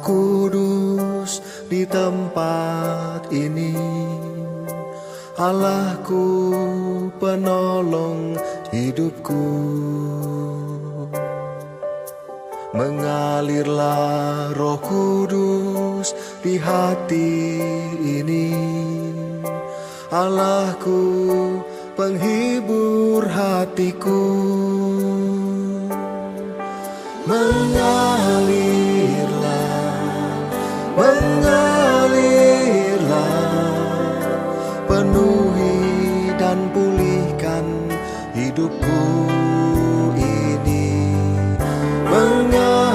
Kudus di tempat ini. Allahku, penolong hidupku. Mengalirlah Roh Kudus di hati ini. Allahku, penghibur hatiku. Mengalirlah, penuhi dan pulihkan hidupku ini. Mengalirlah,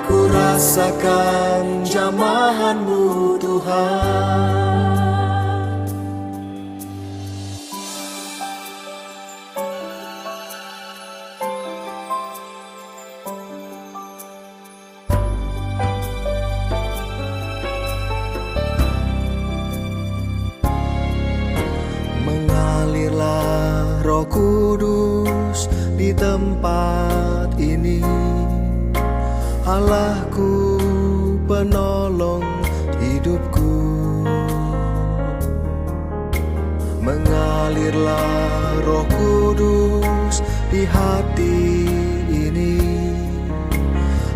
ku rasakan jamahan-Mu Tuhan. Mengalirlah Roh Kudus di tempat ini. Allahku, penolong hidupku. Mengalirlah Roh Kudus di hati ini.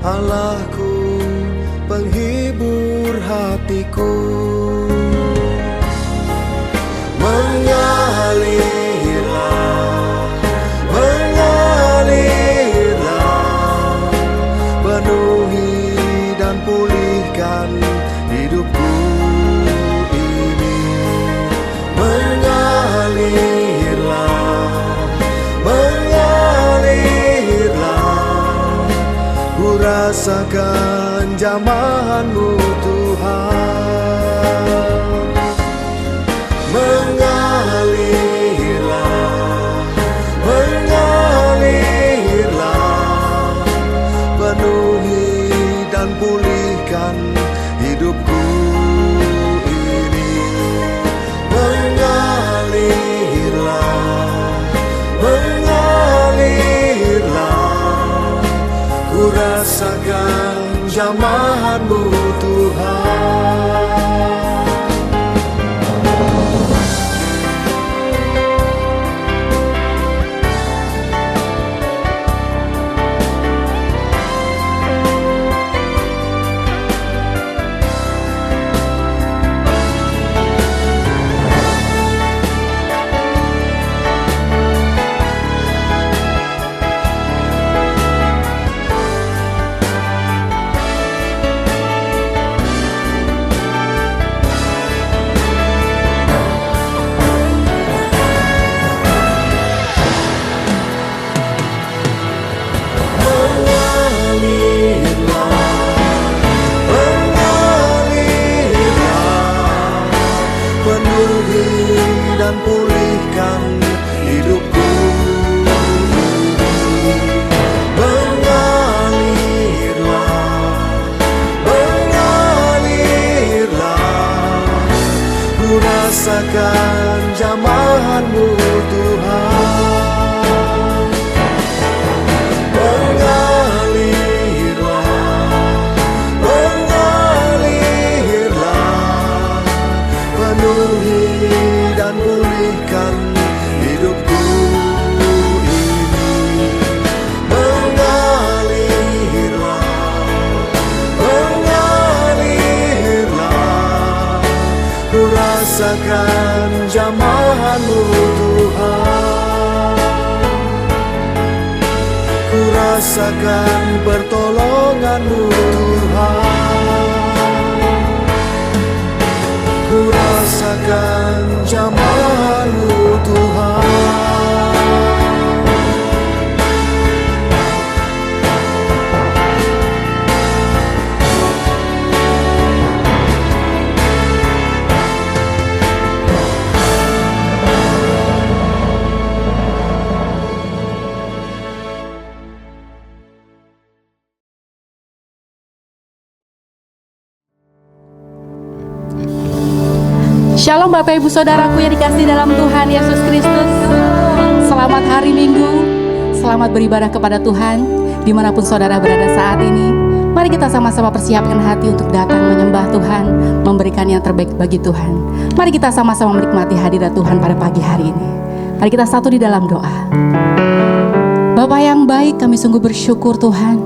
Allahku, penghibur hatiku. Mengalirlah, penuhi dan pulihkan hidupku ini. Mengalirlah, ku rasakan jamahan-Mu Tuhan. Mengalirlah, penuhi dan pulihkan hidupku ini. Mengalirlah, ku rasakan jamahan-Mu Tuhan. Dan pulihkan hidupku. Mengalirlah, ku rasakan jamahan-Mu Tuhan. Mengalirlah, penuhi dan pulihkan hidupku ini. Mengalirlah, ku rasakan jamahan-Mu Tuhan. Ku rasakan pertolongan-Mu Tuhan. Ku rasakan jamahan-Mu Tuhan. Shalom Bapak Ibu Saudaraku yang dikasihi dalam Tuhan Yesus Kristus. Selamat hari Minggu, selamat beribadah kepada Tuhan dimanapun saudara berada saat ini. Mari kita sama-sama persiapkan hati untuk datang menyembah Tuhan, memberikan yang terbaik bagi Tuhan. Mari kita sama-sama menikmati hadirat Tuhan pada pagi hari ini. Mari kita satu di dalam doa. Bapa yang baik, kami sungguh bersyukur Tuhan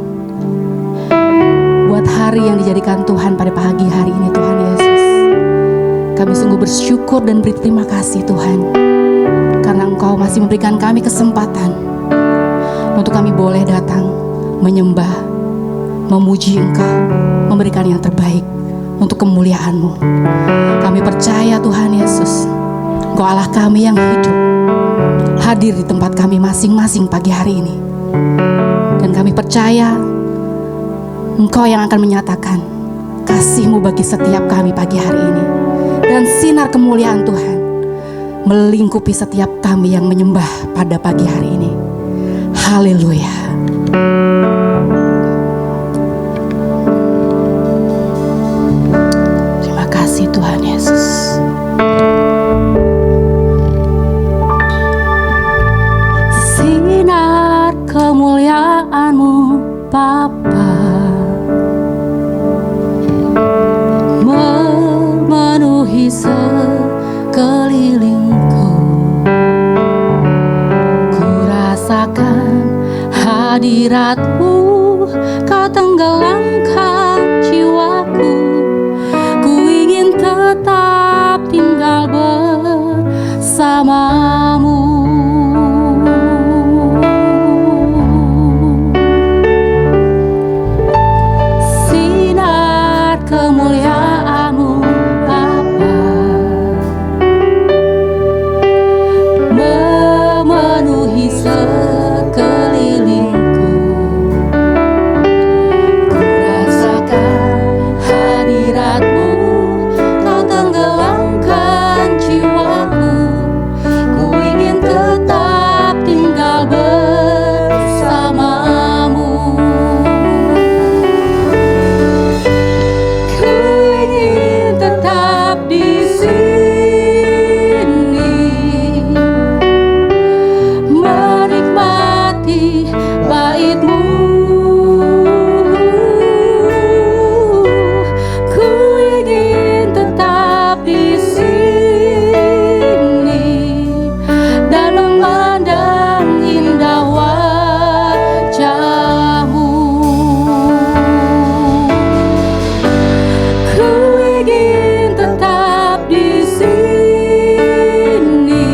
buat hari yang dijadikan Tuhan pada pagi hari ini Tuhan Yesus. Kami sungguh bersyukur dan berterima kasih Tuhan, karena Engkau masih memberikan kami kesempatan untuk kami boleh datang menyembah, memuji Engkau, memberikan yang terbaik untuk kemuliaan-Mu. Kami percaya Tuhan Yesus, Engkau Allah kami yang hidup, hadir di tempat kami masing-masing pagi hari ini. Dan kami percaya Engkau yang akan menyatakan kasih-Mu bagi setiap kami pagi hari ini. Dan sinar kemuliaan Tuhan melingkupi setiap kami yang menyembah pada pagi hari ini. Haleluya. Terima kasih Tuhan Yesus. Sinar kemuliaan-Mu Bapa memenuhi sekelilingku. Ku rasakan hadirat-Mu, Kau tenggelamkan jiwaku. Ku ingin tetap tinggal bersama-Mu. Sinar kemuliaan-Mu Bapa memenuhi sekelilingku. Ku rasakan hadirat-Mu, Kau tenggelamkan jiwaku. Ku ingin tetap tinggal bersama-Mu. Ku ingin tetap di sini, menikmati bait-Mu. Ku ingin tetap di sini dan memandang indah wajah-Mu. Ku ingin tetap di sini,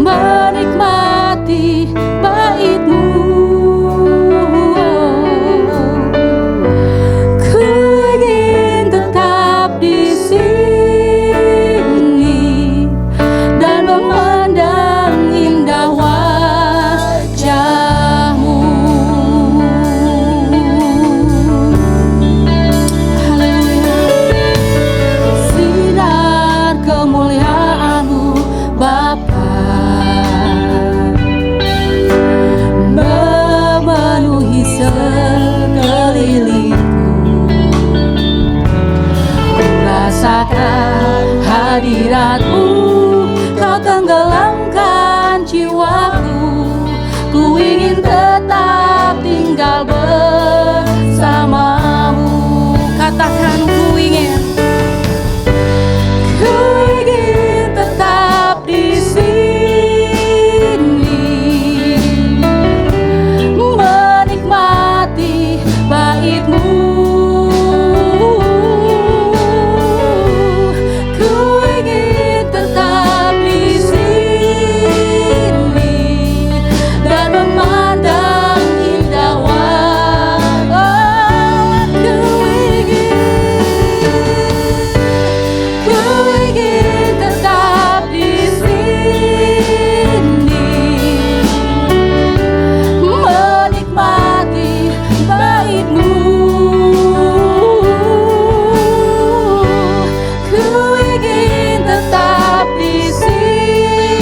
menikmati bait-Mu. Ku ingin tetap di sini dan memandang indah wajah-Mu. Haleluya. Sinar kemuliaan-Mu Bapa memenuhi sekelilingku. Ku rasakan hadirat-Mu, Kau tenggelamkan jiwaku. Ku ingin tetap tinggal bersama-Mu. Katakan ku ingin. Ku ingin tetap di sini, menikmati bait-Mu. Ku ingin tetap di sini dan memandang indah wajah-Mu. Ku ingin tetap di sini, menikmati bait-Mu. Ku ingin tetap di sini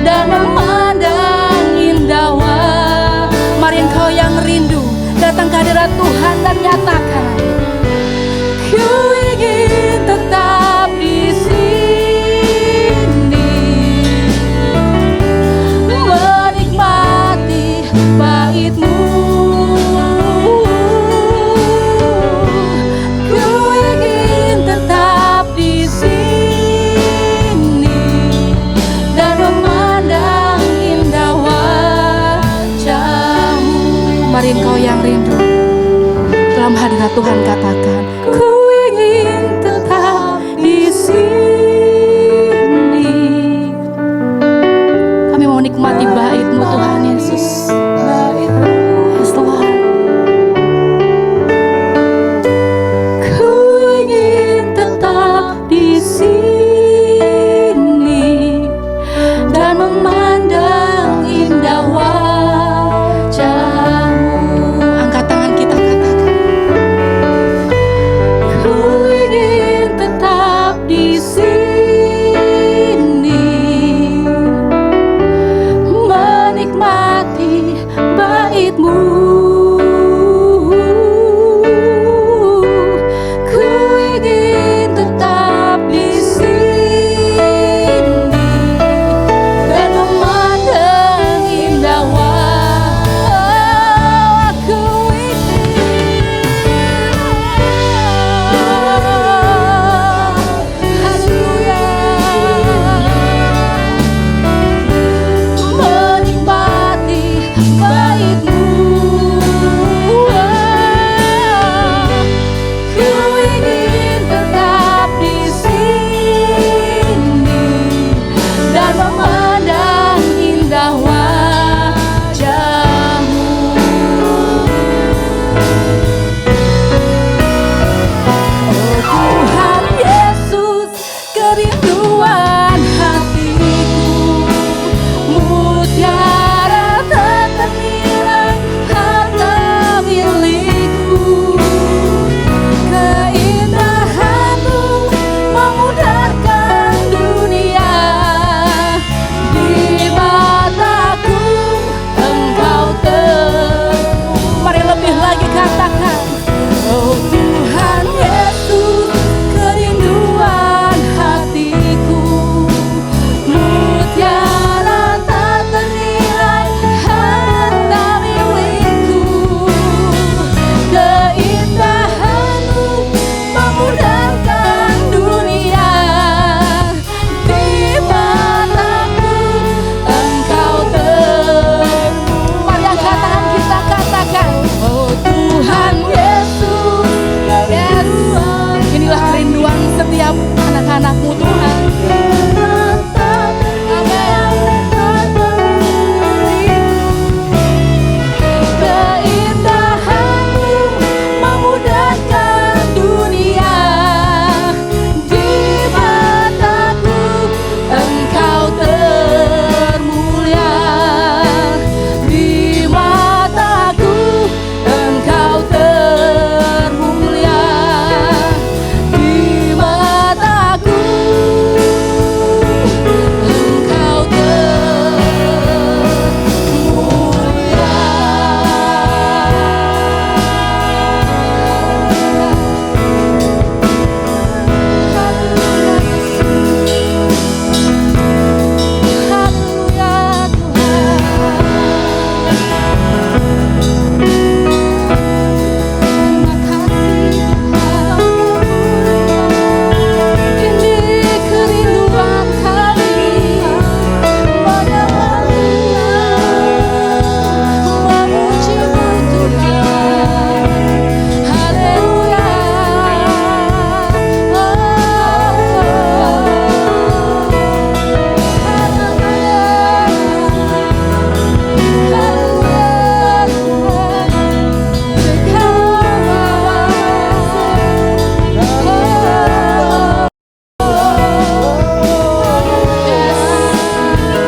dan memandang indah wajah. Mari engkau yang rindu datang ke hadirat Tuhan dan nyatakan, ku ingin tetap di sini, Mari engkau yang rindu dalam hadirat Tuhan katakan, ku ingin tetap di sini. Kami mau nikmati bait-Mu Tuhan Yesus. Yes Tuhan. Ku ingin tetap di sini dan memandang indah wajah-Mu. Angkat tangan kita katakan, ku ingin tetap di sini menikmati bait-Mu. Ku ingin tetap di sini dan memandang indah wajah. Ku ingin, haleluya, menikmati bait-Mu. Ku ingin tetap di sini dan memandang indah wajah-Mu. Oh Tuhan Yesus, kerinduan hatiku, mutiara tak ternilai harta milikku. Keindahan-Mu memudahkan dunia, di mataku Engkau Mari lebih lagi katakan, oh Tuhan Yesus, kerinduan hatiku, mutiara tak ternilai harta milikku. Keindahan-Mu memudahkan dunia, di mataku Engkau Mari angkat tangan kita katakan, oh Tuhan Yesus, Yesus. Inilah kerinduan setiap anak-anak-Mu Tuhan. Keindahan-Mu memudahkan dunia, di mataku Engkau termulia, di mataku Engkau termulia, di mataku Engkau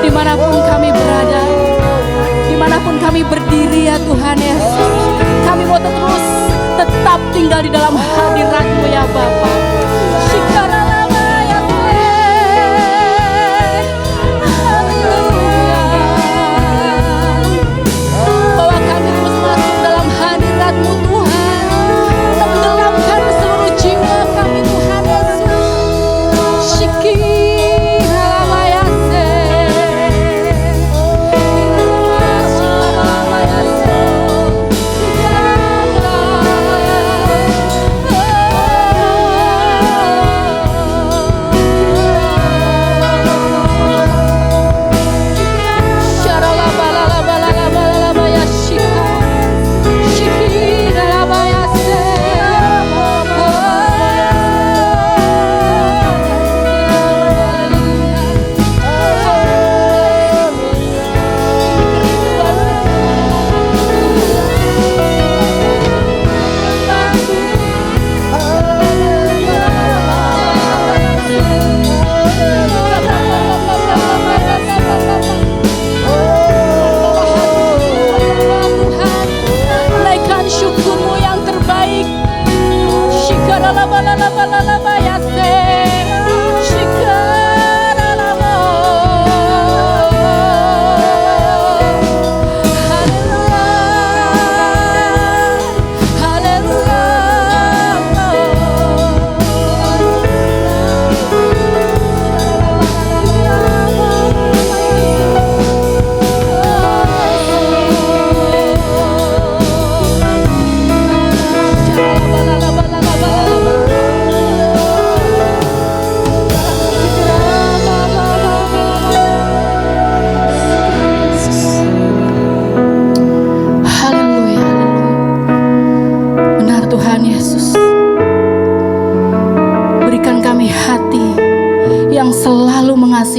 dimanapun kami berada, dimanapun kami berdiri ya Tuhan Yesus, kami mau terus tetap tinggal di dalam hadirat-Mu ya Bapa. Shikaralama ya Tuhan, haleluya. Bahwa kami terus masuk dalam hadirat-Mu Tuhan, tenggelamkan seluruh jiwa kami Tuhan Yesus. Shikaralama ya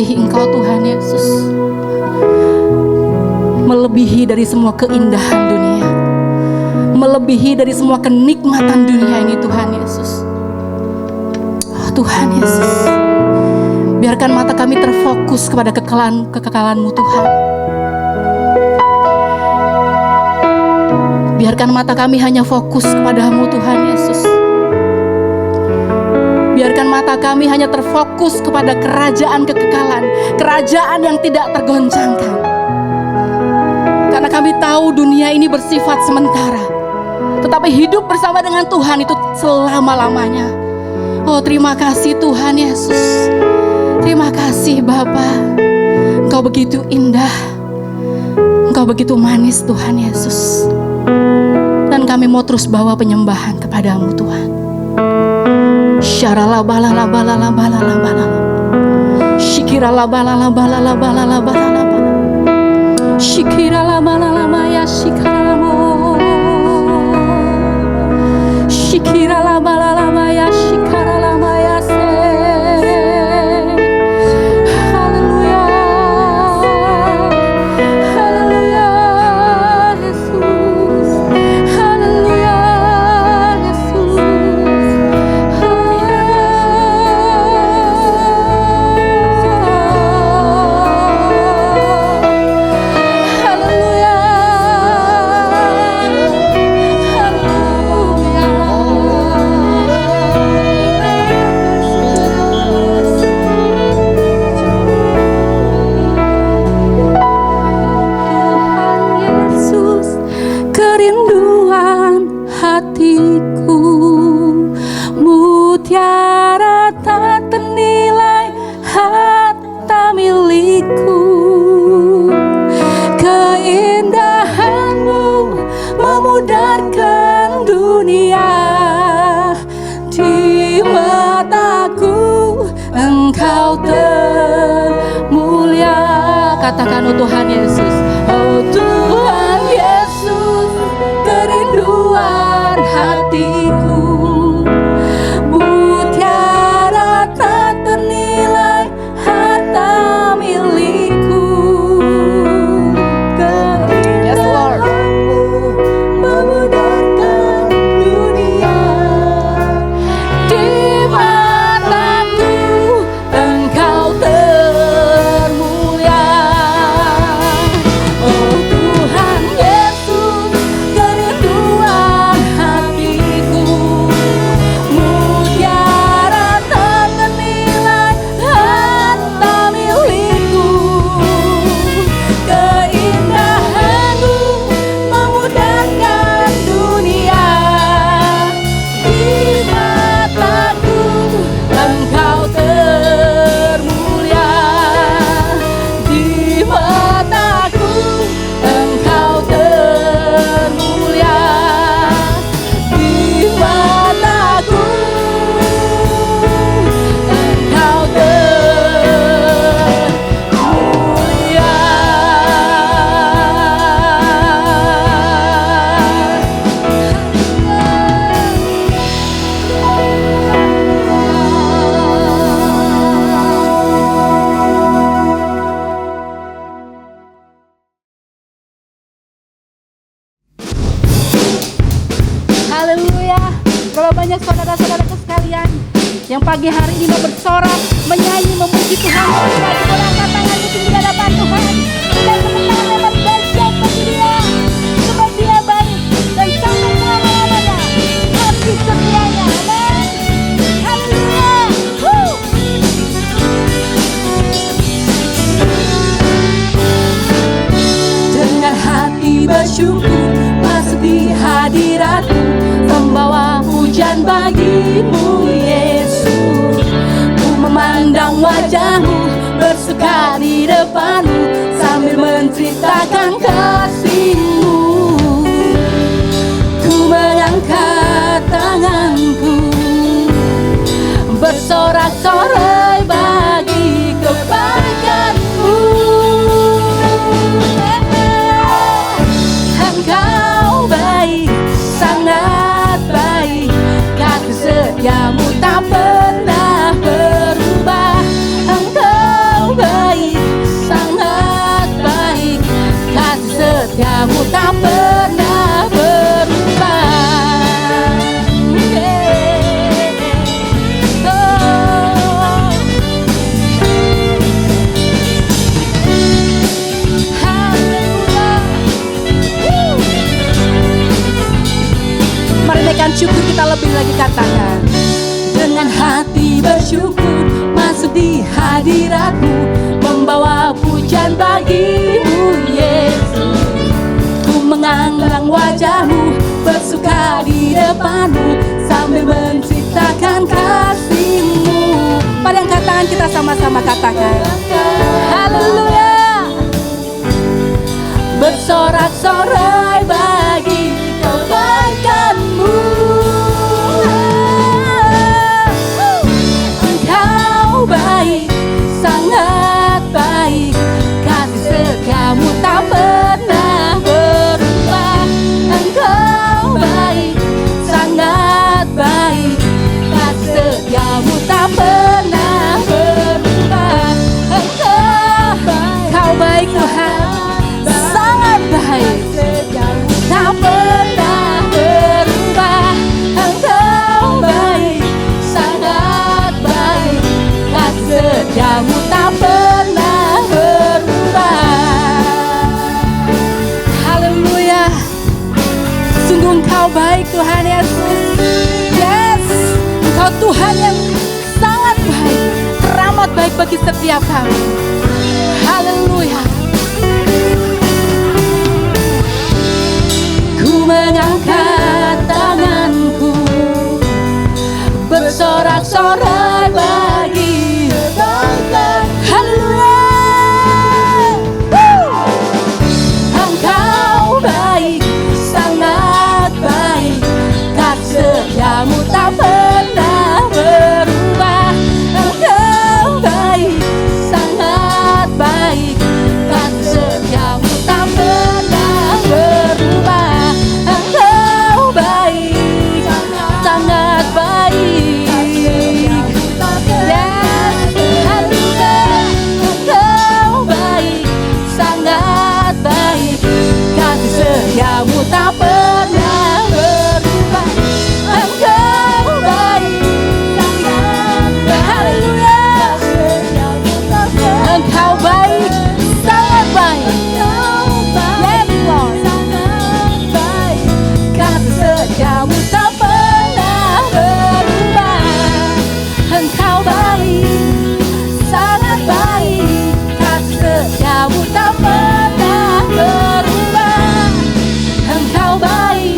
mengasihi Engkau Tuhan Yesus, melebihi dari semua keindahan dunia, melebihi dari semua kenikmatan dunia ini Tuhan Yesus. Oh, Tuhan Yesus, biarkan mata kami terfokus kepada kekekalan-Mu Tuhan. Biarkan mata kami hanya fokus kepada-Mu Tuhan Yesus. Biarkan mata kami hanya terfokus kepada kerajaan kekekalan, kerajaan yang tidak tergoncangkan. Karena kami tahu dunia ini bersifat sementara, tetapi hidup bersama dengan Tuhan itu selama-lamanya. Oh, terima kasih Tuhan Yesus. Terima kasih Bapa. Engkau begitu indah, Engkau begitu manis Tuhan Yesus. Dan kami mau terus bawa penyembahan kepadamu Tuhan. Syarala balala balala balala balala. Shikirala balala balala balala balala balala. Shikirala balala maya shikarala mo. Shikirala balala maya shikarala maya se. Haleluya. Haleluya Yesus. Haleluya Yesus. Kerinduan hatiku, mutiara tak ternilai, harta milikku. Keindahan-Mu memudarkan dunia. Di mataku Engkau termulia. Katakan, oh Tuhan Yesus, oh Tuhan Yesus, kerinduan hatiku, mutiara tak ternilai, harta milikku. Keindahan-Mu memudarkan dunia. Di mataku Engkau termulia. Oh Tuhan Yesus, kerinduan hatiku, mutiara tak ternilai, harta milikku. Keindahan-Mu memudarkan dunia. Di mataku Engkau termulia. Di mataku Engkau termulia. Di mataku Engkau termulia. Haleluya. Berapa banyak saudara-saudaraku sekalian yang pagi hari ini mau bersorak, menyanyi, memuji Tuhan. Kita coba angkat tangan tinggi di hadapan Tuhan. Dan tepuk tangan lebar dahsyat bagi Dia, sebab Dia baik dan sampai selama-lamanya kasih setianya. Amin. Haleluya. Dengan hati bersyukur masuk di hadirat-Mu, membawa pujian bagi-Mu Yesus. Ku memandang wajah-Mu, bersuka di depan-Mu, sambil menceritakan kasih-Mu. Ku mengangkat tanganku, bersorak-sorai bagi kebaikan-Mu. Engkau baik, sangat baik, kasih setia-Mu tak pernah berubah. Engkau baik. setiamu tak pernah berubah. Mari naikkan syukur kita lebih lagi, katakan. Dengan hati bersyukur masuk di hadiratmu, membawa pujian bagimu Yesus. Ku menganglang wajahmu, bersuka di depanmu, sambil menciptakan kasihmu. Mari angkat tangan kita sama-sama katakan. Haleluya. Bersorak-sorai bagi kebaikanmu. Engkau baik, sangat baik, kasih setiamu tak pernah berubah. Engkau baik, sangat baik, kasih setiamu tak pernah berubah. Engkau baik Tuhan, sangat baik, tak pernah berubah. Engkau baik, sangat baik, kasih setiamu tak pernah berubah. Haleluya. Sungguh Engkau baik Tuhan Yesus. Yes, Engkau Tuhan yang sangat baik, teramat baik bagi setiap kami. Haleluya. Ku mengangkat tanganku, bersorak-sorai bagi kebaikan. Haleluya. Engkau baik, sangat baik, kasih setiamu tak pernah berubah. Engkau baik, sangat baik, kasih setiamu tak pernah berubah. Engkau baik, sangat baik. Yes, haleluya. Engkau baik, sangat baik, kasih setiamu tak pernah berubah. Engkau baik, sangat baik. Haleluya. Engkau baik, sangat baik. Yes, Lord. Kasih setiamu tak pernah berubah. Engkau baik, sangat baik, kasih setiamu tak pernah berubah. Engkau baik,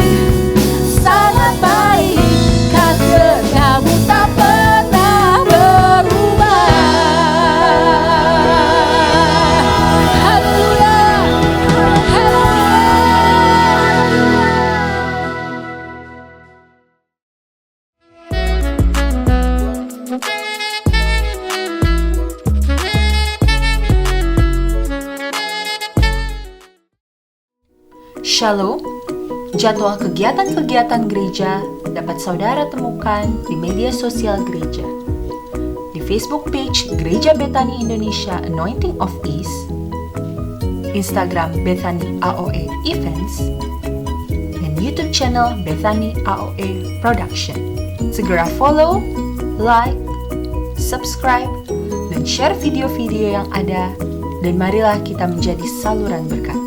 sangat baik, kasih setiamu tak pernah berubah. Haleluya. Shalom, jadwal kegiatan-kegiatan gereja dapat saudara temukan di media sosial gereja. Di Facebook page Gereja Bethany Indonesia Anointing of Ease, Instagram Bethany AOE Events, dan YouTube channel Bethany AOE Production. Segera follow, like, subscribe, dan share video-video yang ada, dan marilah kita menjadi saluran berkat.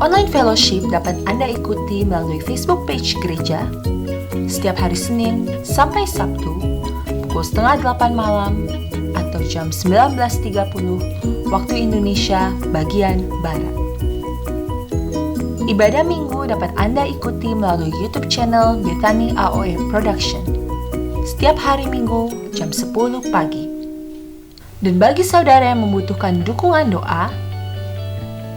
Online fellowship dapat Anda ikuti melalui Facebook page gereja setiap hari Senin sampai Sabtu pukul 7:30 malam atau jam 19.30 waktu Indonesia bagian Barat. Ibadah Minggu dapat Anda ikuti melalui YouTube channel Bethany AOE Production setiap hari Minggu jam 10 pagi. Dan bagi saudara yang membutuhkan dukungan doa,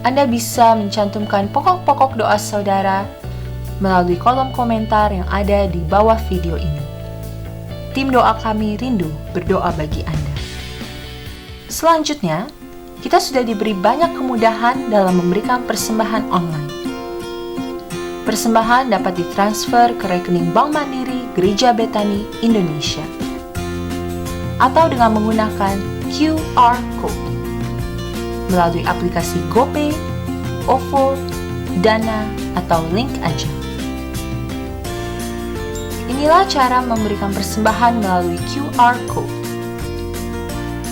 Anda bisa mencantumkan pokok-pokok doa saudara melalui kolom komentar yang ada di bawah video ini. Tim doa kami rindu berdoa bagi Anda. Selanjutnya, kita sudah diberi banyak kemudahan dalam memberikan persembahan online. Persembahan dapat ditransfer ke rekening Bank Mandiri Gereja Bethany Indonesia atau dengan menggunakan QR Code melalui aplikasi GoPay OVO, Dana, atau link aja. Inilah cara memberikan persembahan melalui QR Code.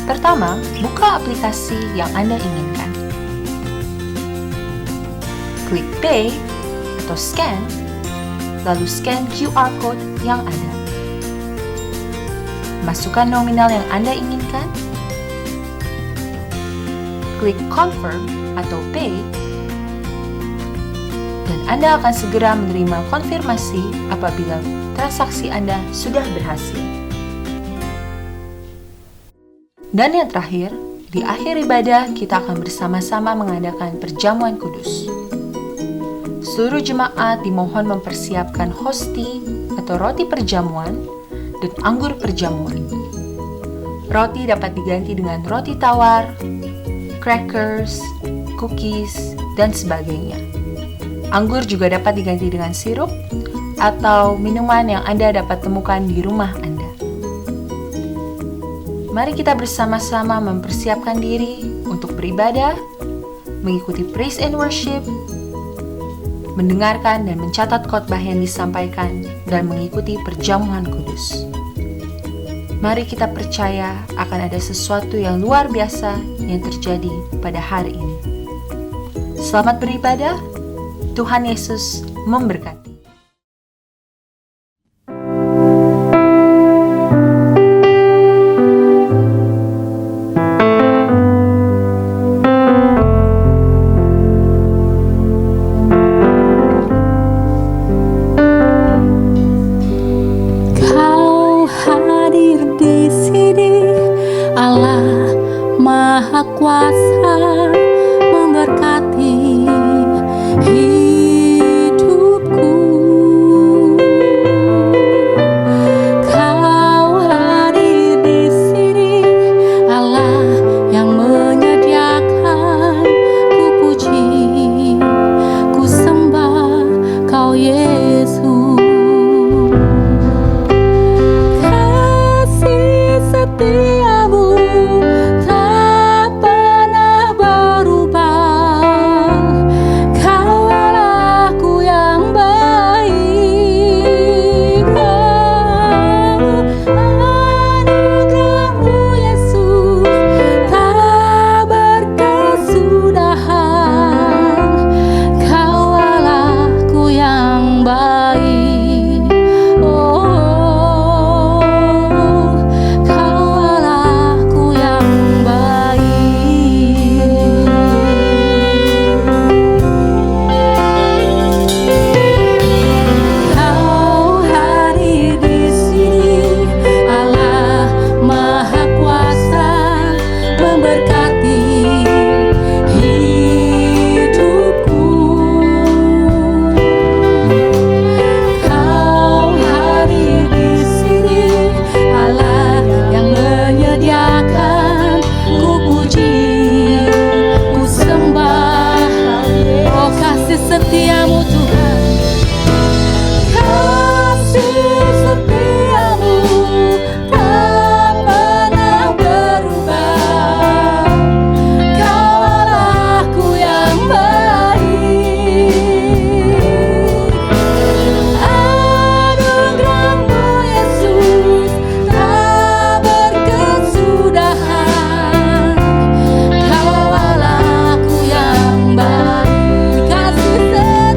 Pertama, buka aplikasi yang Anda inginkan. Klik Pay atau Scan, lalu scan QR Code yang ada. Masukkan nominal yang Anda inginkan. Klik Confirm atau Pay, dan Anda akan segera menerima konfirmasi apabila transaksi Anda sudah berhasil. Dan yang terakhir, di akhir ibadah kita akan bersama-sama mengadakan perjamuan kudus. Seluruh jemaat dimohon mempersiapkan hosti atau roti perjamuan dan anggur perjamuan. Roti dapat diganti dengan roti tawar, crackers, cookies, dan sebagainya. Anggur juga dapat diganti dengan sirup atau minuman yang Anda dapat temukan di rumah Anda. Mari kita bersama-sama mempersiapkan diri untuk beribadah, mengikuti praise and worship, mendengarkan dan mencatat khotbah yang disampaikan, dan mengikuti perjamuan kudus. Mari kita percaya akan ada sesuatu yang luar biasa yang terjadi pada hari ini. Selamat beribadah, Tuhan Yesus memberkati. Kau hadir di sini, Allah Maha Kuasa, memberkati hidupku. Kau hadir di sini, Allah yang menyediakan. Ku puji, ku sembah Kau Yesus. Kasih setiamu tak pernah berubah. Kau Allahku yang baik. Anugerah-Mu Yesus tak berkesudahan. Kau Allahku yang baik. Oh, Kau Allahku yang baik. Kau hadir di sini, Allah Maha Kuasa, memberkati hidupku. Kau hadir di sini, Allah yang menyediakan. Ku puji, ku sembah. Oh, kasih setiamu Tuhan. Kasih setiamu tak pernah berubah. Kau Allahku yang baik. Anugerah-Mu Yesus tak berkesudahan. Kau Allahku yang baik. Kasih setiamu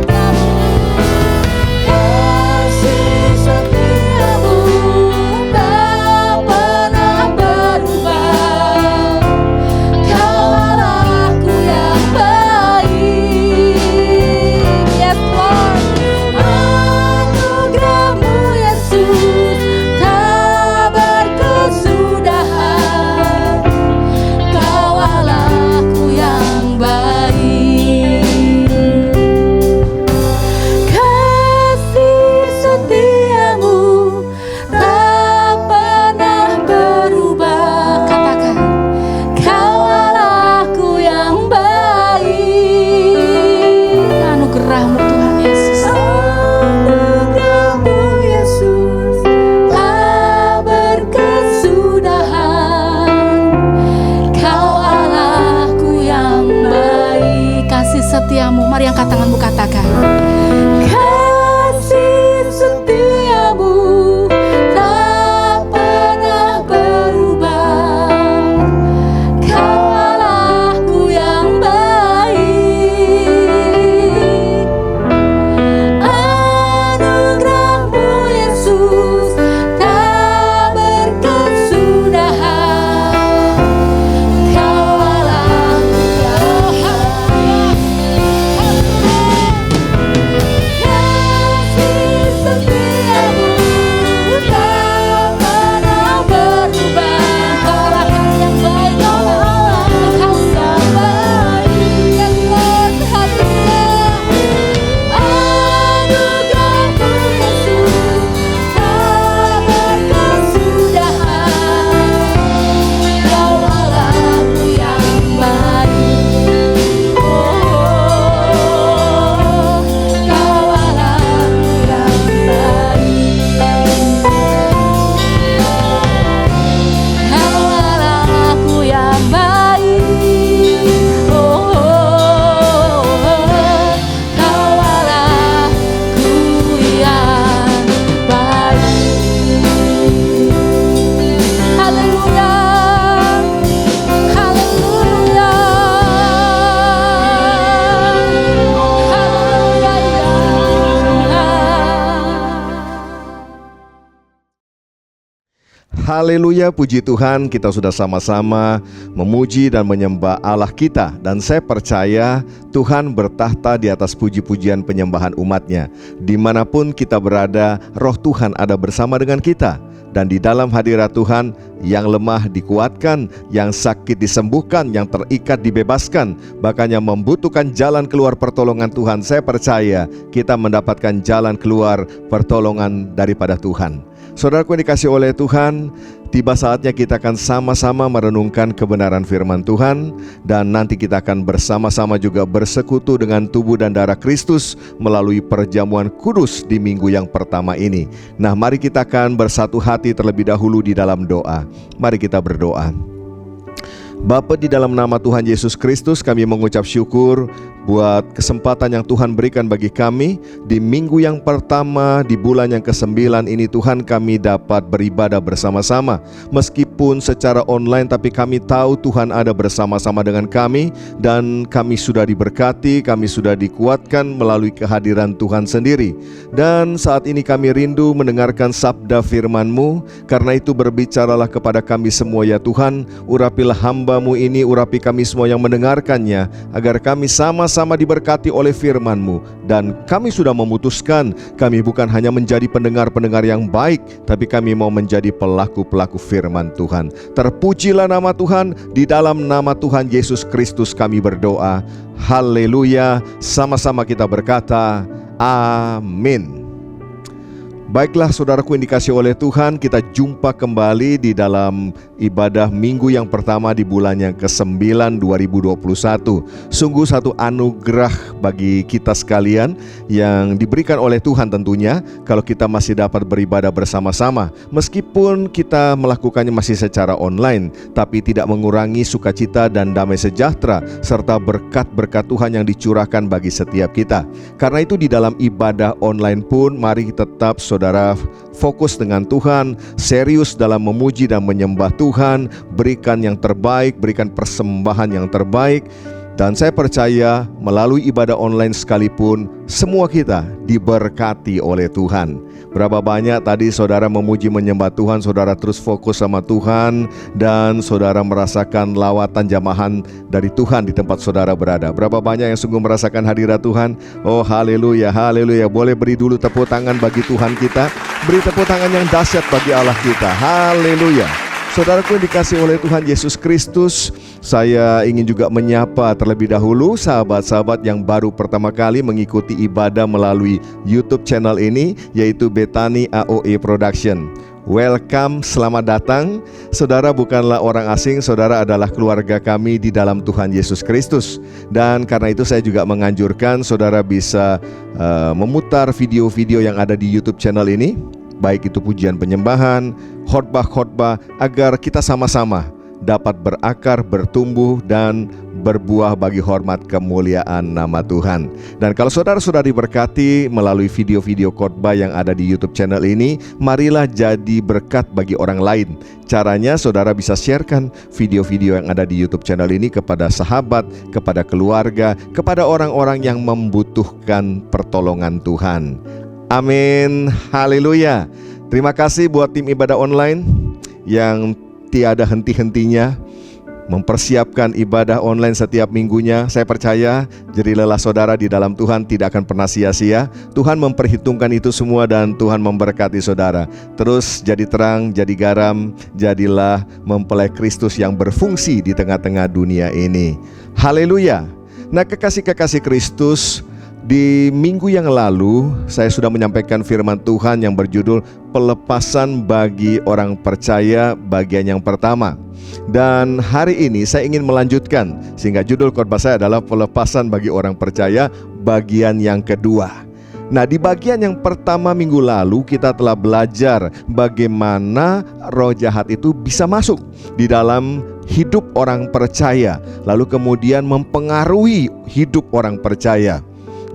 setiamu. Mari angkat tanganmu, katakan. Kasih setiamu tak pernah berubah. Kau Allahku yang baik. Anugerahmu Yesus tak berkesudahan. Kau Allahku yang baik. Kasih setiamu tak pernah berubah. Kau Allahku yang baik, Kau Allahku yang baik. Yang berhati-hati. Anugerahmu Yesus tak berkesudahan. Kau Allahku yang baik. Kau Allahku yang baik. Kau Allahku yang baik. Kau Allahku yang baik. Haleluya. Haleluya. Haleluya, puji Tuhan, kita sudah sama-sama memuji dan menyembah Allah kita. Dan saya percaya Tuhan bertahta di atas puji-pujian penyembahan umatnya. Dimanapun kita berada, roh Tuhan ada bersama dengan kita. Dan di dalam hadirat Tuhan, yang lemah dikuatkan, yang sakit disembuhkan, yang terikat dibebaskan. Bahkan yang membutuhkan jalan keluar pertolongan Tuhan, saya percaya kita mendapatkan jalan keluar pertolongan daripada Tuhan. Saudaraku yang dikasihi oleh Tuhan, tiba saatnya kita akan sama-sama merenungkan kebenaran firman Tuhan. Dan nanti kita akan bersama-sama juga bersekutu dengan tubuh dan darah Kristus melalui perjamuan kudus di minggu yang pertama ini. Nah, mari kita akan bersatu hati terlebih dahulu di dalam doa. Mari kita berdoa. Bapa, di dalam nama Tuhan Yesus Kristus, kami mengucap syukur buat kesempatan yang Tuhan berikan bagi kami di minggu yang pertama di bulan yang ke-9 ini. Tuhan, kami dapat beribadah bersama-sama meskipun secara online, tapi kami tahu Tuhan ada bersama-sama dengan kami. Dan kami sudah diberkati, kami sudah dikuatkan melalui kehadiran Tuhan sendiri. Dan saat ini kami rindu mendengarkan sabda firman-Mu. Karena itu berbicaralah kepada kami semua ya Tuhan. Urapilah hamba-Mu ini, urapi kami semua yang mendengarkannya, agar kami sama-sama diberkati oleh firman-Mu. Dan kami sudah memutuskan, kami bukan hanya menjadi pendengar-pendengar yang baik, tapi kami mau menjadi pelaku-pelaku firman Tuhan. Terpujilah nama Tuhan. Di dalam nama Tuhan Yesus Kristus kami berdoa. Haleluya. Sama-sama kita berkata, amin. Baiklah saudaraku yang dikasihi oleh Tuhan, kita jumpa kembali di dalam ibadah minggu yang pertama di bulan yang ke-9 2021. Sungguh satu anugerah bagi kita sekalian yang diberikan oleh Tuhan tentunya, kalau kita masih dapat beribadah bersama-sama. Meskipun kita melakukannya masih secara online, tapi tidak mengurangi sukacita dan damai sejahtera serta berkat-berkat Tuhan yang dicurahkan bagi setiap kita. Karena itu di dalam ibadah online pun mari tetap saudara fokus dengan Tuhan, serius dalam memuji dan menyembah Tuhan, berikan yang terbaik, berikan persembahan yang terbaik. Dan saya percaya melalui ibadah online sekalipun, semua kita diberkati oleh Tuhan. Berapa banyak tadi saudara memuji menyembah Tuhan, saudara terus fokus sama Tuhan, dan saudara merasakan lawatan jamahan dari Tuhan di tempat saudara berada. Berapa banyak yang sungguh merasakan hadirat Tuhan. Oh haleluya, haleluya. Boleh beri dulu tepuk tangan bagi Tuhan kita. Beri tepuk tangan yang dahsyat bagi Allah kita. Haleluya. Saudaraku yang dikasihi oleh Tuhan Yesus Kristus, saya ingin juga menyapa terlebih dahulu sahabat-sahabat yang baru pertama kali mengikuti ibadah melalui YouTube channel ini, yaitu Bethany AOE Production. Welcome, selamat datang. Saudara bukanlah orang asing, saudara adalah keluarga kami di dalam Tuhan Yesus Kristus. Dan karena itu saya juga menganjurkan saudara bisa memutar video-video yang ada di YouTube channel ini, baik itu pujian penyembahan, khotbah-khotbah, agar kita sama-sama dapat berakar, bertumbuh, dan berbuah bagi hormat kemuliaan nama Tuhan. Dan kalau saudara-saudara diberkati melalui video-video khotbah yang ada di YouTube channel ini, marilah jadi berkat bagi orang lain. Caranya saudara bisa sharekan video-video yang ada di YouTube channel ini kepada sahabat, kepada keluarga, kepada orang-orang yang membutuhkan pertolongan Tuhan. Amin, haleluya. Terima kasih buat tim ibadah online yang tiada henti-hentinya mempersiapkan ibadah online setiap minggunya. Saya percaya jerih lelah saudara di dalam Tuhan tidak akan pernah sia-sia. Tuhan memperhitungkan itu semua dan Tuhan memberkati saudara. Terus jadi terang, jadi garam, jadilah mempelai Kristus yang berfungsi di tengah-tengah dunia ini. Haleluya. Nah, kekasih-kekasih Kristus, di minggu yang lalu saya sudah menyampaikan firman Tuhan yang berjudul pelepasan bagi orang percaya bagian yang pertama. Dan hari ini saya ingin melanjutkan, sehingga judul khotbah saya adalah pelepasan bagi orang percaya bagian yang kedua. Nah, di bagian yang pertama minggu lalu kita telah belajar bagaimana roh jahat itu bisa masuk di dalam hidup orang percaya, lalu kemudian mempengaruhi hidup orang percaya.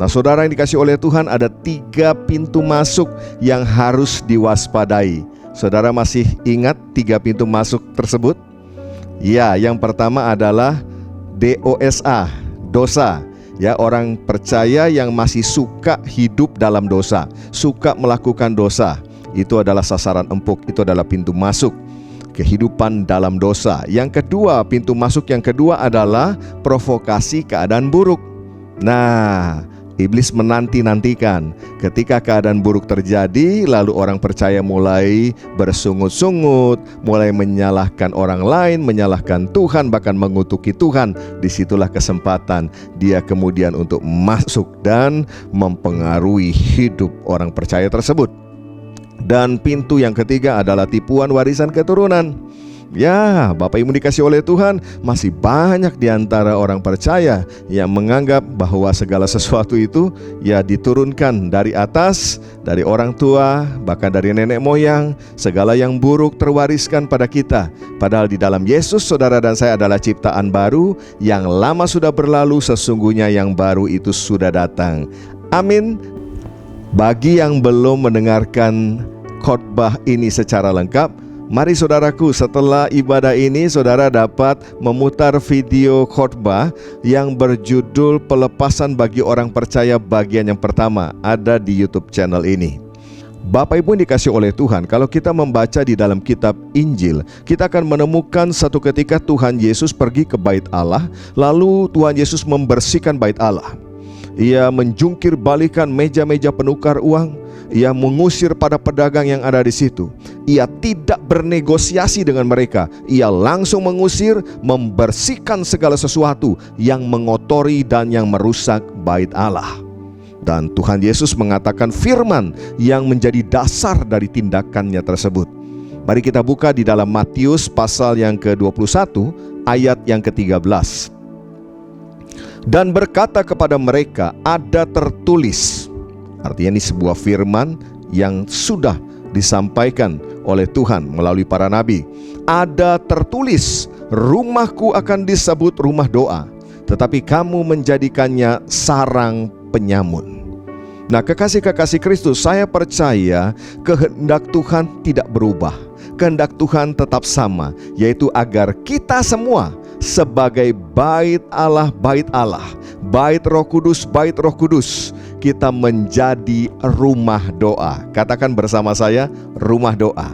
Nah, saudara yang dikasih oleh Tuhan, ada 3 pintu masuk yang harus diwaspadai. Saudara masih ingat 3 pintu masuk tersebut? Ya, yang pertama adalah DOSA, dosa. Ya, orang percaya yang masih suka hidup dalam dosa, suka melakukan dosa, itu adalah sasaran empuk, itu adalah pintu masuk kehidupan dalam dosa. Yang kedua, pintu masuk yang kedua adalah provokasi keadaan buruk. Nah, iblis menanti-nantikan ketika keadaan buruk terjadi, lalu orang percaya mulai bersungut-sungut, mulai menyalahkan orang lain, menyalahkan Tuhan, bahkan mengutuki Tuhan. Disitulah kesempatan dia kemudian untuk masuk dan mempengaruhi hidup orang percaya tersebut. Dan pintu yang ketiga adalah tipuan warisan keturunan. Ya, Bapak Ibu dikasih oleh Tuhan, masih banyak di antara orang percaya yang menganggap bahwa segala sesuatu itu ya diturunkan dari atas, dari orang tua, bahkan dari nenek moyang. Segala yang buruk terwariskan pada kita. Padahal di dalam Yesus, saudara dan saya adalah ciptaan baru. Yang lama sudah berlalu, sesungguhnya yang baru itu sudah datang. Amin. Bagi yang belum mendengarkan khotbah ini secara lengkap, mari saudaraku, setelah ibadah ini saudara dapat memutar video khotbah yang berjudul pelepasan bagi orang percaya bagian yang pertama, ada di YouTube channel ini. Bapak Ibu yang dikasih oleh Tuhan, kalau kita membaca di dalam kitab Injil, kita akan menemukan satu ketika Tuhan Yesus pergi ke bait Allah, lalu Tuhan Yesus membersihkan bait Allah. Ia menjungkir balikan meja-meja penukar uang. Ia mengusir para pedagang yang ada di situ. Ia tidak bernegosiasi dengan mereka. Ia langsung mengusir, membersihkan segala sesuatu yang mengotori dan yang merusak bait Allah. Dan Tuhan Yesus mengatakan firman yang menjadi dasar dari tindakannya tersebut. Mari kita buka di dalam Matius pasal yang ke-21 ayat yang ke-13. Dan berkata kepada mereka, ada tertulis. Artinya ini sebuah firman yang sudah disampaikan oleh Tuhan melalui para nabi. Ada tertulis, rumahku akan disebut rumah doa, tetapi kamu menjadikannya sarang penyamun. Nah, kekasih-kekasih Kristus, saya percaya kehendak Tuhan tidak berubah. Kehendak Tuhan tetap sama, yaitu agar kita semua sebagai bait Allah, bait Roh Kudus, kita menjadi rumah doa. Katakan bersama saya, rumah doa.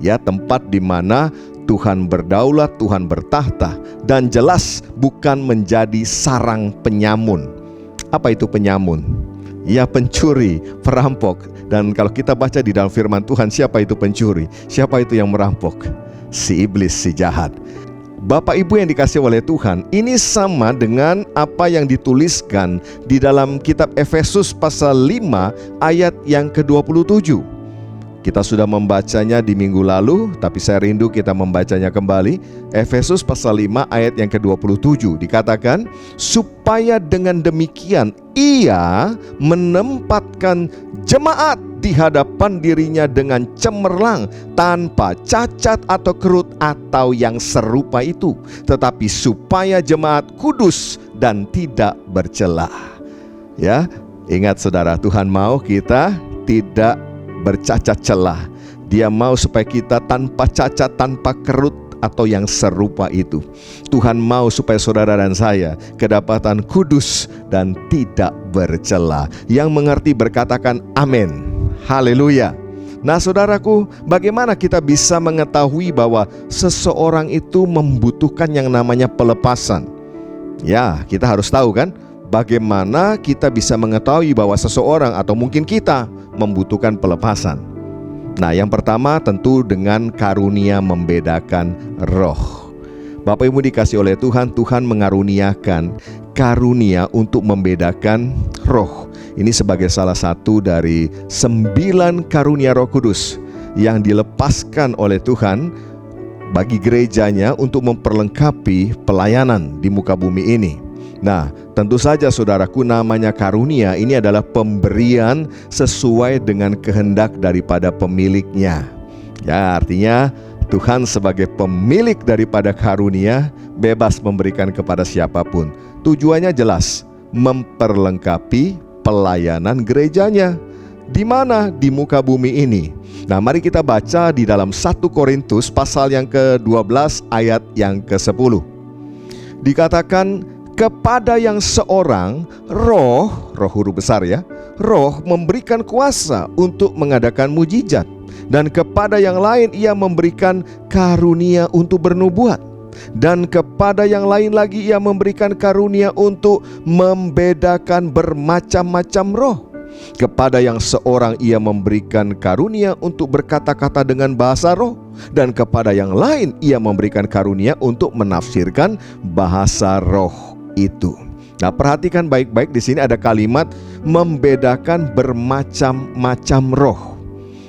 Ya, tempat di mana Tuhan berdaulat, Tuhan bertahta, dan jelas bukan menjadi sarang penyamun. Apa itu penyamun? Ya, pencuri, perampok. Dan kalau kita baca di dalam firman Tuhan, siapa itu pencuri? Siapa itu yang merampok? Si iblis, si jahat. Bapak Ibu yang dikasih oleh Tuhan, ini sama dengan apa yang dituliskan di dalam kitab Efesus pasal 5 ayat yang ke-27. Kita sudah membacanya di minggu lalu, tapi saya rindu kita membacanya kembali. Efesus pasal 5 ayat yang ke-27 dikatakan, supaya dengan demikian ia menempatkan jemaat di hadapan dirinya dengan cemerlang, tanpa cacat atau kerut atau yang serupa itu, tetapi supaya jemaat kudus dan tidak bercela. Ya, ingat saudara, Tuhan mau kita tidak bercacat celah. Dia mau supaya kita tanpa cacat, tanpa kerut atau yang serupa itu. Tuhan mau supaya saudara dan saya kedapatan kudus dan tidak bercela. Yang mengerti berkatakan amin. Haleluya. Nah saudaraku, bagaimana kita bisa mengetahui bahwa seseorang itu membutuhkan yang namanya pelepasan? Ya, kita harus tahu kan, bagaimana kita bisa mengetahui bahwa seseorang atau mungkin kita membutuhkan pelepasan. Nah, yang pertama tentu dengan karunia membedakan roh. Bapak Ibu dikasih oleh Tuhan, Tuhan mengaruniakan karunia untuk membedakan roh. Ini sebagai salah satu dari 9 karunia Roh Kudus yang dilepaskan oleh Tuhan bagi gerejanya untuk memperlengkapi pelayanan di muka bumi ini. Nah, tentu saja saudaraku, namanya karunia ini adalah pemberian sesuai dengan kehendak daripada pemiliknya. Ya, artinya Tuhan sebagai pemilik daripada karunia bebas memberikan kepada siapapun. Tujuannya jelas, memperlengkapi pelayanan gerejanya. Di mana? Di muka bumi ini. Nah, mari kita baca di dalam 1 Korintus pasal yang ke-12 ayat yang ke-10. Dikatakan, kepada yang seorang roh huruf besar ya, roh memberikan kuasa untuk mengadakan mujizat, dan kepada yang lain ia memberikan karunia untuk bernubuat, dan kepada yang lain lagi ia memberikan karunia untuk membedakan bermacam-macam roh. Kepada yang seorang ia memberikan karunia untuk berkata-kata dengan bahasa roh, dan kepada yang lain ia memberikan karunia untuk menafsirkan bahasa roh itu. Nah, perhatikan baik-baik, di sini ada kalimat membedakan bermacam-macam roh.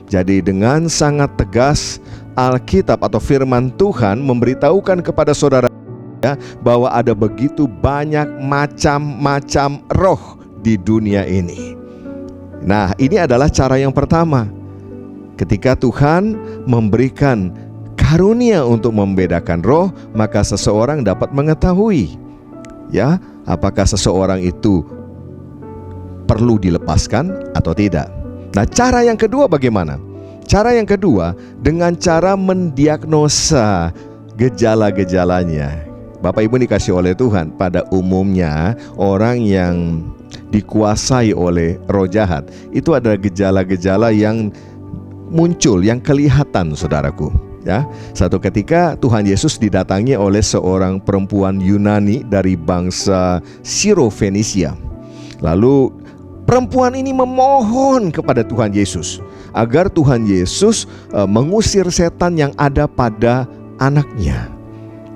Jadi dengan sangat tegas Alkitab atau firman Tuhan memberitahukan kepada saudara ya, bahwa ada begitu banyak macam-macam roh di dunia ini. Nah, ini adalah cara yang pertama. Ketika Tuhan memberikan karunia untuk membedakan roh, maka seseorang dapat mengetahui ya, apakah seseorang itu perlu dilepaskan atau tidak. Nah, cara yang kedua bagaimana? Cara yang kedua dengan cara mendiagnosa gejala-gejalanya. Bapak Ibu dikasih oleh Tuhan, pada umumnya orang yang dikuasai oleh roh jahat itu ada gejala-gejala yang muncul, yang kelihatan saudaraku. Ya, satu ketika Tuhan Yesus didatangi oleh seorang perempuan Yunani dari bangsa Siro-Fenisia. Lalu perempuan ini memohon kepada Tuhan Yesus agar Tuhan Yesus mengusir setan yang ada pada anaknya.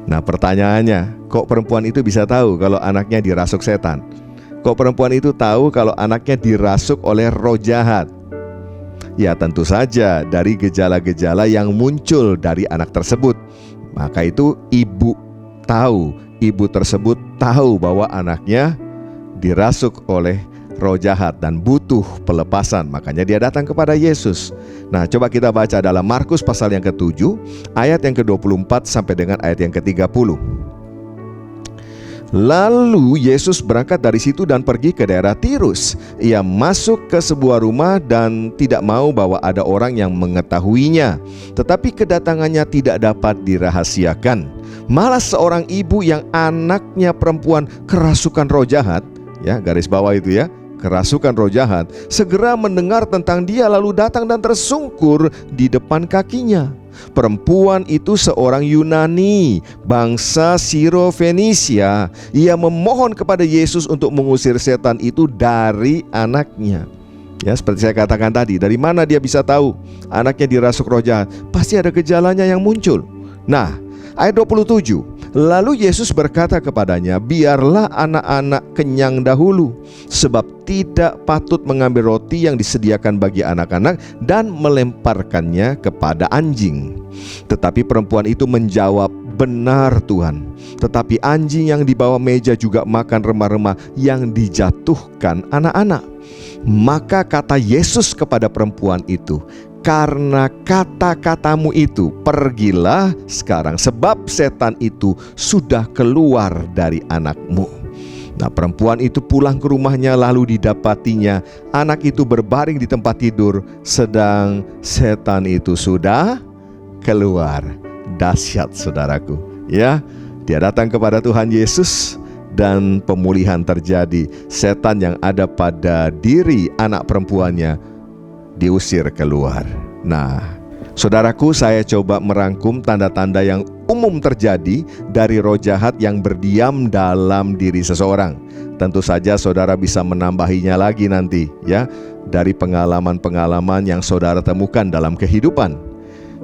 Nah, pertanyaannya, kok perempuan itu bisa tahu kalau anaknya dirasuk setan? Kok perempuan itu tahu kalau anaknya dirasuk oleh roh jahat? Ya, tentu saja dari gejala-gejala yang muncul dari anak tersebut. Maka itu ibu tersebut tahu bahwa anaknya dirasuk oleh roh jahat dan butuh pelepasan. Makanya dia datang kepada Yesus. Nah, coba kita baca dalam Markus pasal yang ke-7 ayat yang ke-24 sampai dengan ayat yang ke-30. Lalu Yesus berangkat dari situ dan pergi ke daerah Tirus. Ia masuk ke sebuah rumah dan tidak mau bahwa ada orang yang mengetahuinya. Tetapi kedatangannya tidak dapat dirahasiakan. Malah seorang ibu yang anaknya perempuan kerasukan roh jahat, ya, garis bawah itu ya, kerasukan roh jahat, segera mendengar tentang dia lalu datang dan tersungkur di depan kakinya. Perempuan itu seorang Yunani, bangsa Siro-Fenisia. Ia memohon kepada Yesus untuk mengusir setan itu dari anaknya. Ya, seperti saya katakan tadi, dari mana dia bisa tahu anaknya dirasuk roh jahat? Pasti ada gejalanya yang muncul. Nah, ayat 27. Lalu Yesus berkata kepadanya, biarlah anak-anak kenyang dahulu, sebab tidak patut mengambil roti yang disediakan bagi anak-anak dan melemparkannya kepada anjing. Tetapi perempuan itu menjawab, benar Tuhan. Tetapi anjing yang di bawah meja juga makan remah-remah yang dijatuhkan anak-anak. Maka kata Yesus kepada perempuan itu, karena kata-katamu itu, pergilah sekarang, sebab setan itu sudah keluar dari anakmu. Nah, perempuan itu pulang ke rumahnya, lalu didapatinya anak itu berbaring di tempat tidur, sedang setan itu sudah keluar. Dahsyat saudaraku, ya. Dia datang kepada Tuhan Yesus dan pemulihan terjadi. Setan yang ada pada diri anak perempuannya diusir keluar. Nah, saudaraku, saya coba merangkum tanda-tanda yang umum terjadi dari roh jahat yang berdiam dalam diri seseorang. Tentu saja saudara bisa menambahinya lagi nanti, ya, dari pengalaman-pengalaman yang saudara temukan dalam kehidupan.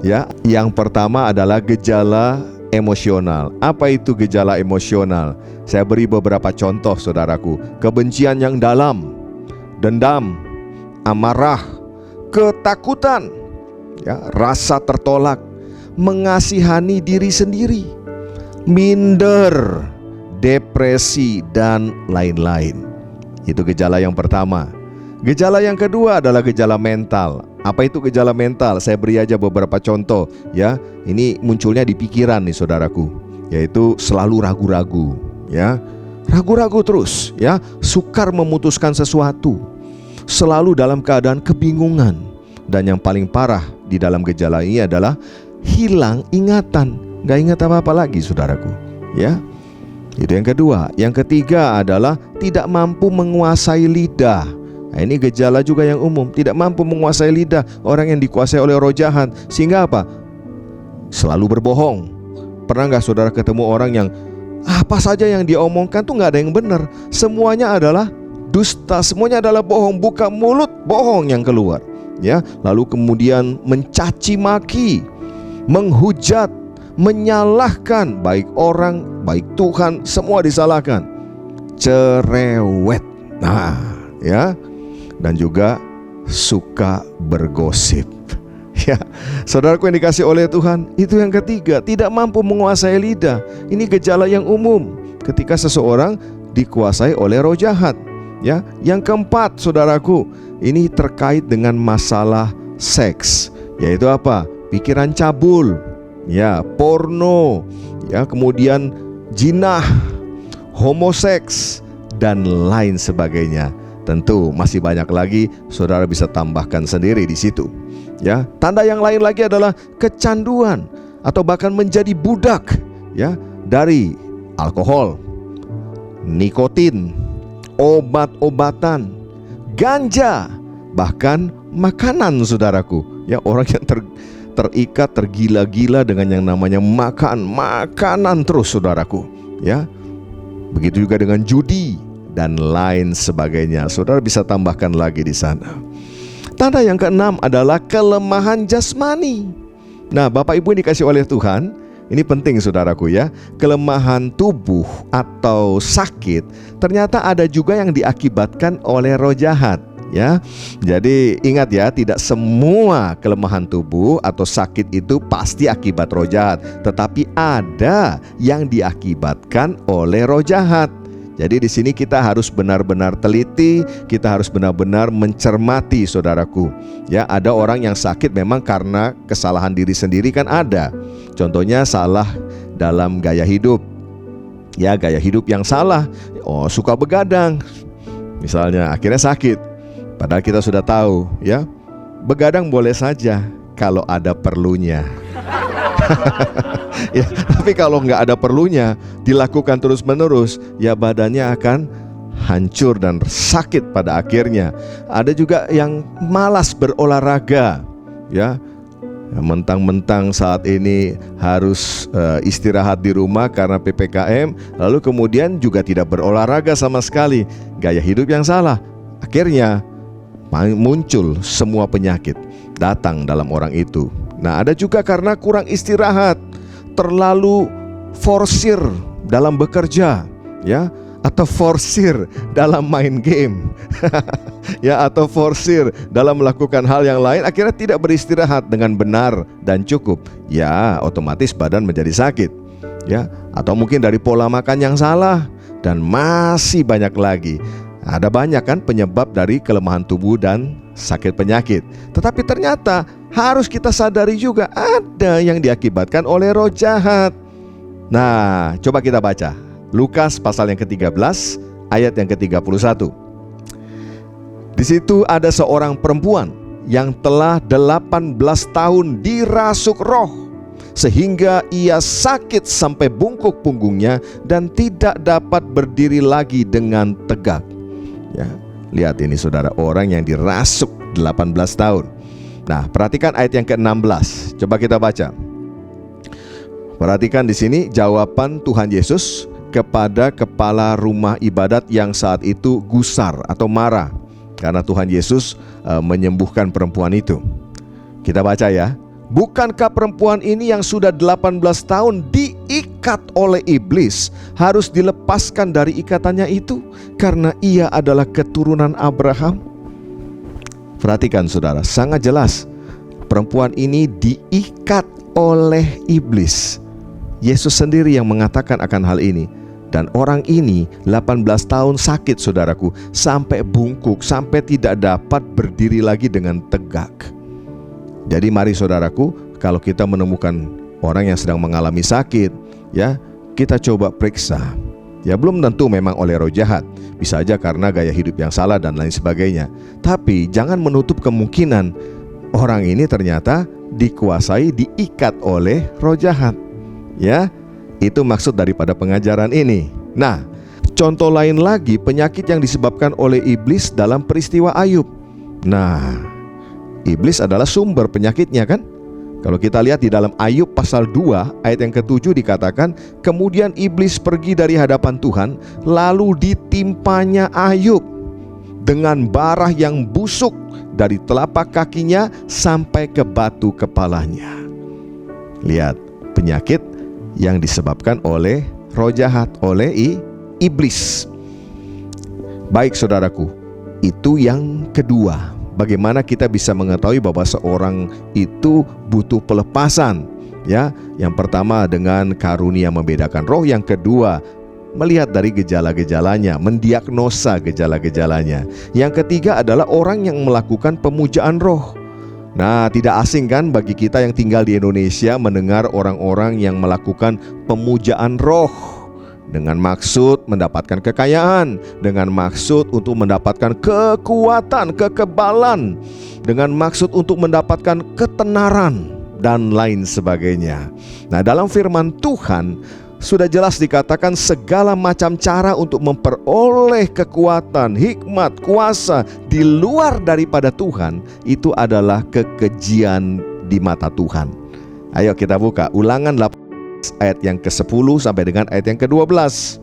Ya, yang pertama adalah gejala emosional. Apa itu gejala emosional? Saya beri beberapa contoh saudaraku. Kebencian yang dalam, dendam, amarah, ketakutan, ya, rasa tertolak, mengasihani diri sendiri, minder, depresi, dan lain-lain. Itu gejala yang pertama. Gejala yang kedua adalah gejala mental. Apa itu gejala mental? Saya beri aja beberapa contoh, ya. Ini munculnya di pikiran nih saudaraku, yaitu selalu ragu-ragu, ya. Ragu-ragu terus, ya. Sukar memutuskan sesuatu, selalu dalam keadaan kebingungan. Dan yang paling parah di dalam gejala ini adalah hilang ingatan, gak ingat apa-apa lagi saudaraku, ya. Itu yang kedua. Yang ketiga adalah tidak mampu menguasai lidah. Nah, ini gejala juga yang umum, tidak mampu menguasai lidah. Orang yang dikuasai oleh roh jahat. Sehingga apa? Selalu berbohong. Pernah gak saudara ketemu orang yang apa saja yang dia omongkan tuh gak ada yang benar, semuanya adalah dusta, semuanya adalah bohong. Buka mulut, bohong yang keluar, ya. Lalu kemudian mencaci maki, menghujat, menyalahkan, baik orang, baik Tuhan, semua disalahkan. Cerewet. Nah, ya. Dan juga suka bergosip. Ya, saudaraku yang dikasih oleh Tuhan, itu yang ketiga, tidak mampu menguasai lidah. Ini gejala yang umum ketika seseorang dikuasai oleh roh jahat. Ya, yang keempat, saudaraku, ini terkait dengan masalah seks, yaitu apa? Pikiran cabul, ya, porno, ya, kemudian jinah, homoseks, dan lain sebagainya. Tentu masih banyak lagi, saudara bisa tambahkan sendiri di situ. Ya, tanda yang lain lagi adalah kecanduan atau bahkan menjadi budak, ya, dari alkohol, nikotin, obat-obatan, ganja, bahkan makanan saudaraku. Ya, orang yang terikat, tergila-gila dengan yang namanya makanan terus saudaraku. Ya, begitu juga dengan judi dan lain sebagainya. Saudara bisa tambahkan lagi di sana. Tanda yang keenam adalah kelemahan jasmani. Nah, Bapak Ibu yang dikasih oleh Tuhan, ini penting saudaraku, ya. Kelemahan tubuh atau sakit ternyata ada juga yang diakibatkan oleh roh jahat, ya. Jadi ingat ya, tidak semua kelemahan tubuh atau sakit itu pasti akibat roh jahat, tetapi ada yang diakibatkan oleh roh jahat. Jadi di sini kita harus benar-benar teliti, kita harus benar-benar mencermati saudaraku. Ya, ada orang yang sakit memang karena kesalahan diri sendiri, kan ada. Contohnya salah dalam gaya hidup. Ya, gaya hidup yang salah. Oh, suka begadang. Misalnya akhirnya sakit. Padahal kita sudah tahu, ya. Begadang boleh saja kalau ada perlunya. Ya, tapi kalau nggak ada perlunya, dilakukan terus-menerus, ya badannya akan hancur dan sakit pada akhirnya. Ada juga yang malas berolahraga, ya. Mentang-mentang saat ini harus istirahat di rumah karena PPKM, lalu kemudian juga tidak berolahraga sama sekali. Gaya hidup yang salah. Akhirnya muncul semua penyakit datang dalam orang itu. Nah, ada juga karena kurang istirahat, terlalu forsir dalam bekerja, ya, atau forsir dalam main game, ya, atau forsir dalam melakukan hal yang lain, akhirnya tidak beristirahat dengan benar dan cukup. Ya, otomatis badan menjadi sakit. ya, atau mungkin dari pola makan yang salah, dan masih banyak lagi. Ada banyak kan penyebab dari kelemahan tubuh dan sakit penyakit. Tetapi ternyata harus kita sadari juga ada yang diakibatkan oleh roh jahat. Nah, coba kita baca Lukas pasal yang ke-13 ayat yang ke-31. Di situ ada seorang perempuan yang telah 18 tahun dirasuk roh, sehingga ia sakit sampai bungkuk punggungnya dan tidak dapat berdiri lagi dengan tegak. Ya, lihat ini saudara, orang yang dirasuk 18 tahun. Nah, perhatikan ayat yang ke-16. Coba kita baca. Perhatikan di sini jawaban Tuhan Yesus kepada kepala rumah ibadat yang saat itu gusar atau marah karena Tuhan Yesus menyembuhkan perempuan itu. Kita baca ya. Bukankah perempuan ini yang sudah 18 tahun diikat oleh iblis harus dilepaskan dari ikatannya itu karena ia adalah keturunan Abraham? Perhatikan saudara, sangat jelas perempuan ini diikat oleh iblis. Yesus sendiri yang mengatakan akan hal ini. Dan orang ini 18 tahun sakit saudaraku, sampai bungkuk, sampai tidak dapat berdiri lagi dengan tegak. Jadi mari saudaraku, kalau kita menemukan orang yang sedang mengalami sakit, ya, kita coba periksa. Ya, belum tentu memang oleh roh jahat, bisa aja karena gaya hidup yang salah dan lain sebagainya. Tapi jangan menutup kemungkinan orang ini ternyata dikuasai, diikat oleh roh jahat. Ya, itu maksud daripada pengajaran ini. Nah, contoh lain lagi penyakit yang disebabkan oleh iblis dalam peristiwa Ayub. Nah, iblis adalah sumber penyakitnya kan? Kalau kita lihat di dalam Ayub pasal 2 ayat yang ke-7 dikatakan, kemudian iblis pergi dari hadapan Tuhan, lalu ditimpanya Ayub dengan bara yang busuk dari telapak kakinya sampai ke batu kepalanya. Lihat, penyakit yang disebabkan oleh roh jahat, oleh iblis. Baik saudaraku, itu yang kedua. Bagaimana kita bisa mengetahui bahwa seorang itu butuh pelepasan? Ya, yang pertama dengan karunia membedakan roh, yang kedua melihat dari gejala-gejalanya, mendiagnosa gejala-gejalanya. Yang ketiga adalah orang yang melakukan pemujaan roh. Nah, tidak asing kan bagi kita yang tinggal di Indonesia mendengar orang-orang yang melakukan pemujaan roh dengan maksud mendapatkan kekayaan, dengan maksud untuk mendapatkan kekuatan, kekebalan, dengan maksud untuk mendapatkan ketenaran dan lain sebagainya. Nah, dalam firman Tuhan sudah jelas dikatakan segala macam cara untuk memperoleh kekuatan, hikmat, kuasa di luar daripada Tuhan itu adalah kekejian di mata Tuhan. Ayo kita buka Ulangan 8 ayat yang ke-10 sampai dengan ayat yang ke-12.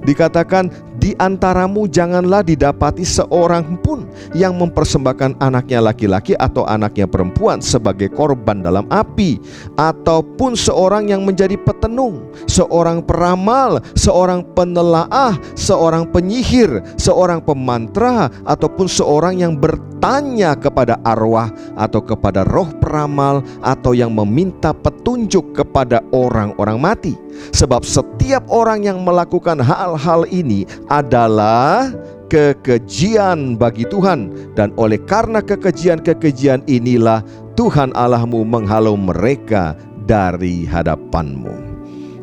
Dikatakan, di antaramu janganlah didapati seorang pun yang mempersembahkan anaknya laki-laki atau anaknya perempuan sebagai korban dalam api, ataupun seorang yang menjadi petenung, seorang peramal, seorang penelaah, seorang penyihir, seorang pemantra, ataupun seorang yang bertanya kepada arwah atau kepada roh peramal, atau yang meminta petunjuk kepada orang-orang mati. Sebab setiap orang yang melakukan hal-hal ini adalah kekejian bagi Tuhan, dan oleh karena kekejian-kekejian inilah Tuhan Allahmu menghalau mereka dari hadapanmu.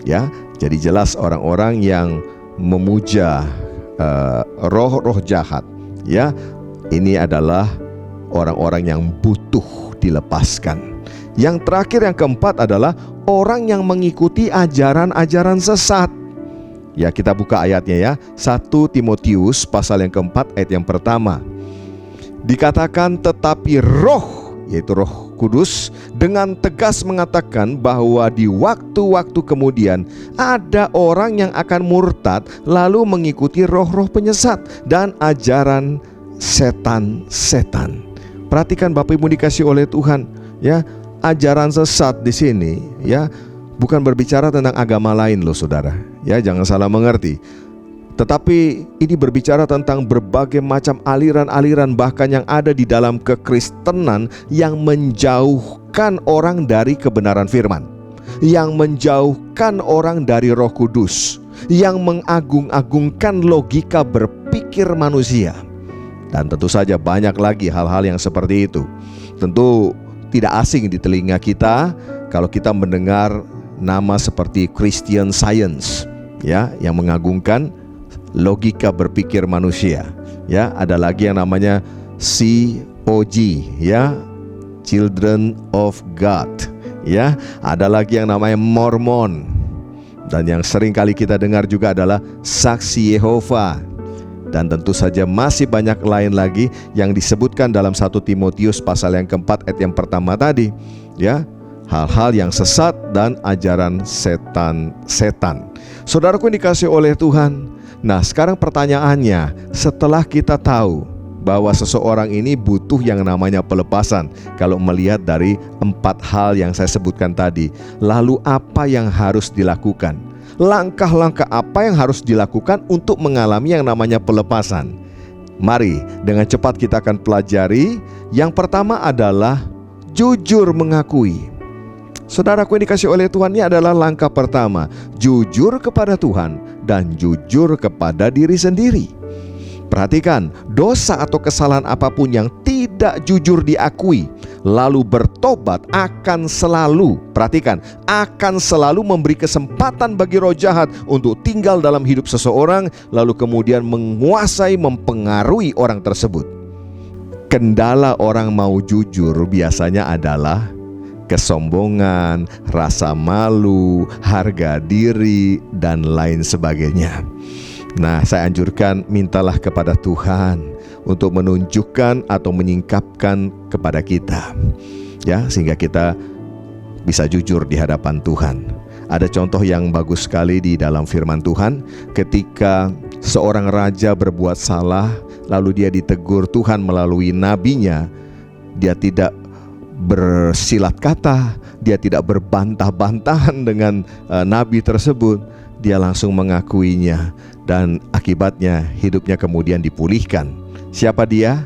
Ya, jadi jelas orang-orang yang memuja roh-roh jahat, ya, ini adalah orang-orang yang butuh dilepaskan. Yang terakhir, yang keempat adalah orang yang mengikuti ajaran-ajaran sesat. Ya, kita buka ayatnya ya. 1 Timotius pasal yang keempat ayat yang pertama. Dikatakan, tetapi roh, yaitu Roh Kudus, dengan tegas mengatakan bahwa di waktu-waktu kemudian ada orang yang akan murtad lalu mengikuti roh-roh penyesat dan ajaran setan-setan. Perhatikan Bapak Ibu dikasih oleh Tuhan, ya, ajaran sesat di sini, ya, bukan berbicara tentang agama lain loh saudara. Ya, jangan salah mengerti. Tetapi ini berbicara tentang berbagai macam aliran-aliran bahkan yang ada di dalam kekristenan yang menjauhkan orang dari kebenaran firman. yang menjauhkan orang dari Roh Kudus, yang mengagung-agungkan logika berpikir manusia. Dan tentu saja banyak lagi hal-hal yang seperti itu. Tentu tidak asing di telinga kita kalau kita mendengar nama seperti Christian Science, ya, yang mengagungkan logika berpikir manusia. Ya, ada lagi yang namanya COG, ya, Children of God. Ya, ada lagi yang namanya Mormon. Dan yang sering kali kita dengar juga adalah Saksi Yehova. Dan tentu saja masih banyak lain lagi yang disebutkan dalam 1 Timotius pasal yang keempat ayat yang pertama tadi, ya, hal-hal yang sesat dan ajaran setan. Saudaraku yang dikasihi oleh Tuhan, nah sekarang pertanyaannya, setelah kita tahu bahwa seseorang ini butuh yang namanya pelepasan, kalau melihat dari 4 hal yang saya sebutkan tadi, lalu apa yang harus dilakukan? Langkah-langkah apa yang harus dilakukan untuk mengalami yang namanya pelepasan? Mari dengan cepat kita akan pelajari. Yang pertama adalah jujur mengakui. Saudaraku yang dikasihi oleh Tuhan, ini adalah langkah pertama. Jujur kepada Tuhan dan jujur kepada diri sendiri. Perhatikan, dosa atau kesalahan apapun yang tidak jujur diakui lalu bertobat akan selalu, perhatikan, akan selalu memberi kesempatan bagi roh jahat untuk tinggal dalam hidup seseorang, lalu kemudian menguasai, mempengaruhi orang tersebut. Kendala orang mau jujur biasanya adalah kesombongan, rasa malu, harga diri, dan lain sebagainya. Nah, saya anjurkan, mintalah kepada Tuhan untuk menunjukkan atau menyingkapkan kepada kita, ya, sehingga kita bisa jujur di hadapan Tuhan. Ada contoh yang bagus sekali di dalam firman Tuhan, ketika seorang raja berbuat salah, lalu dia ditegur Tuhan melalui nabinya. Dia tidak bersilat kata, dia tidak berbantah-bantahan dengan nabi tersebut. Dia langsung mengakuinya, dan akibatnya hidupnya kemudian dipulihkan. Siapa dia?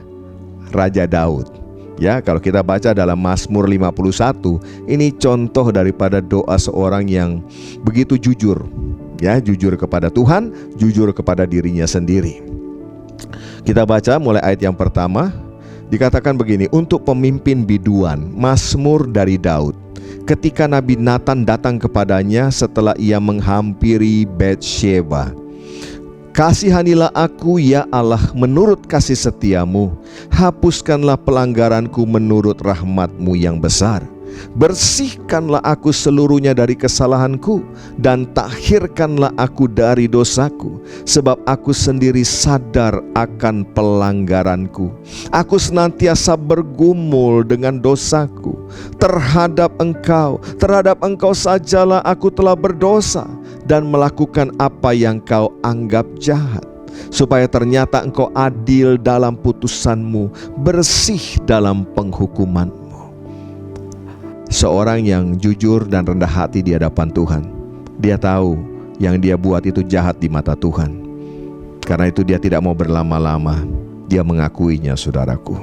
Raja Daud. Ya, kalau kita baca dalam Mazmur 51, ini contoh daripada doa seorang yang begitu jujur. Ya, jujur kepada Tuhan, jujur kepada dirinya sendiri. Kita baca mulai ayat yang pertama. Dikatakan begini, untuk pemimpin biduan, Mazmur dari Daud. Ketika Nabi Nathan datang kepadanya setelah ia menghampiri Betsheba. Kasihanilah aku ya Allah menurut kasih setiamu, hapuskanlah pelanggaranku menurut rahmatmu yang besar. Bersihkanlah aku seluruhnya dari kesalahanku, dan takhirkanlah aku dari dosaku, sebab aku sendiri sadar akan pelanggaranku. Aku senantiasa bergumul dengan dosaku. Terhadap engkau sajalah aku telah berdosa, dan melakukan apa yang kau anggap jahat, supaya ternyata engkau adil dalam putusanmu, bersih dalam penghukumanmu. Seorang yang jujur dan rendah hati di hadapan Tuhan, dia tahu yang dia buat itu jahat di mata Tuhan. Karena itu dia tidak mau berlama-lama, dia mengakuinya, saudaraku.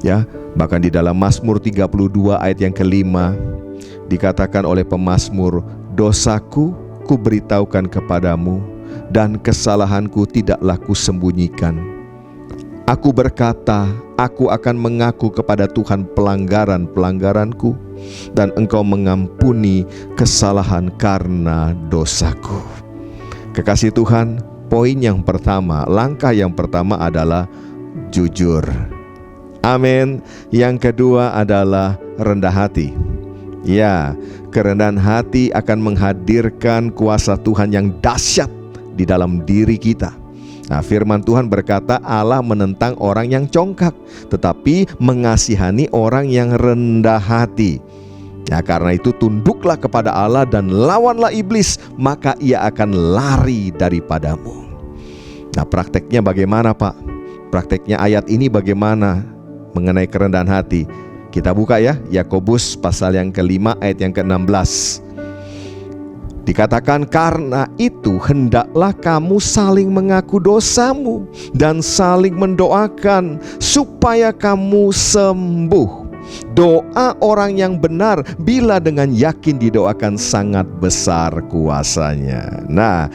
Ya, bahkan di dalam Mazmur 32 ayat yang kelima dikatakan oleh pemazmur, dosaku ku beritahukan kepadamu, dan kesalahanku tidaklah kusembunyikan. Aku berkata, aku akan mengaku kepada Tuhan pelanggaran-pelanggaranku, dan engkau mengampuni kesalahan karena dosaku. Kekasih Tuhan, poin yang pertama, langkah yang pertama adalah jujur. Amin. Yang kedua adalah rendah hati. Ya, kerendahan hati akan menghadirkan kuasa Tuhan yang dahsyat di dalam diri kita. Nah, firman Tuhan berkata, Allah menentang orang yang congkak, tetapi mengasihani orang yang rendah hati. Ya, karena itu tunduklah kepada Allah dan lawanlah iblis, maka ia akan lari daripadamu. Nah, prakteknya bagaimana, Pak? Prakteknya ayat ini bagaimana mengenai kerendahan hati? Kita buka ya, Yakobus pasal yang ke-5 ayat yang ke-16. Dikatakan, karena itu hendaklah kamu saling mengaku dosamu dan saling mendoakan supaya kamu sembuh. Doa orang yang benar bila dengan yakin didoakan sangat besar kuasanya. Nah,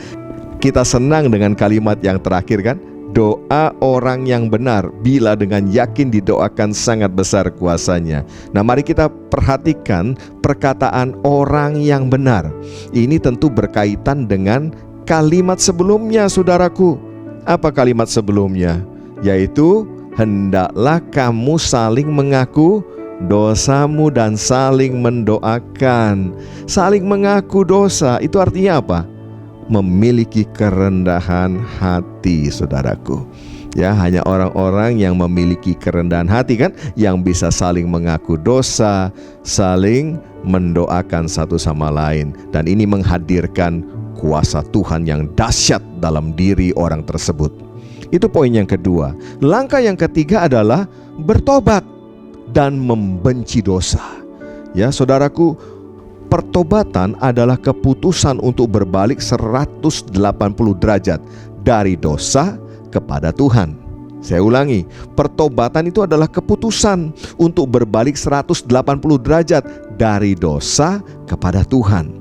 kita senang dengan kalimat yang terakhir kan? Doa orang yang benar bila dengan yakin didoakan sangat besar kuasanya. Nah, mari kita perhatikan perkataan orang yang benar. Ini tentu berkaitan dengan kalimat sebelumnya, saudaraku. Apa kalimat sebelumnya? Yaitu, hendaklah kamu saling mengaku dosamu dan saling mendoakan. Saling mengaku dosa itu artinya apa? Memiliki kerendahan hati, saudaraku. Ya, hanya orang-orang yang memiliki kerendahan hati kan yang bisa saling mengaku dosa, saling mendoakan satu sama lain. Dan ini menghadirkan kuasa Tuhan yang dahsyat dalam diri orang tersebut. Itu poin yang kedua. Langkah yang ketiga adalah bertobat dan membenci dosa. Ya, saudaraku, pertobatan adalah keputusan untuk berbalik 180 derajat dari dosa kepada Tuhan. Saya ulangi, pertobatan itu adalah keputusan untuk berbalik 180 derajat dari dosa kepada Tuhan.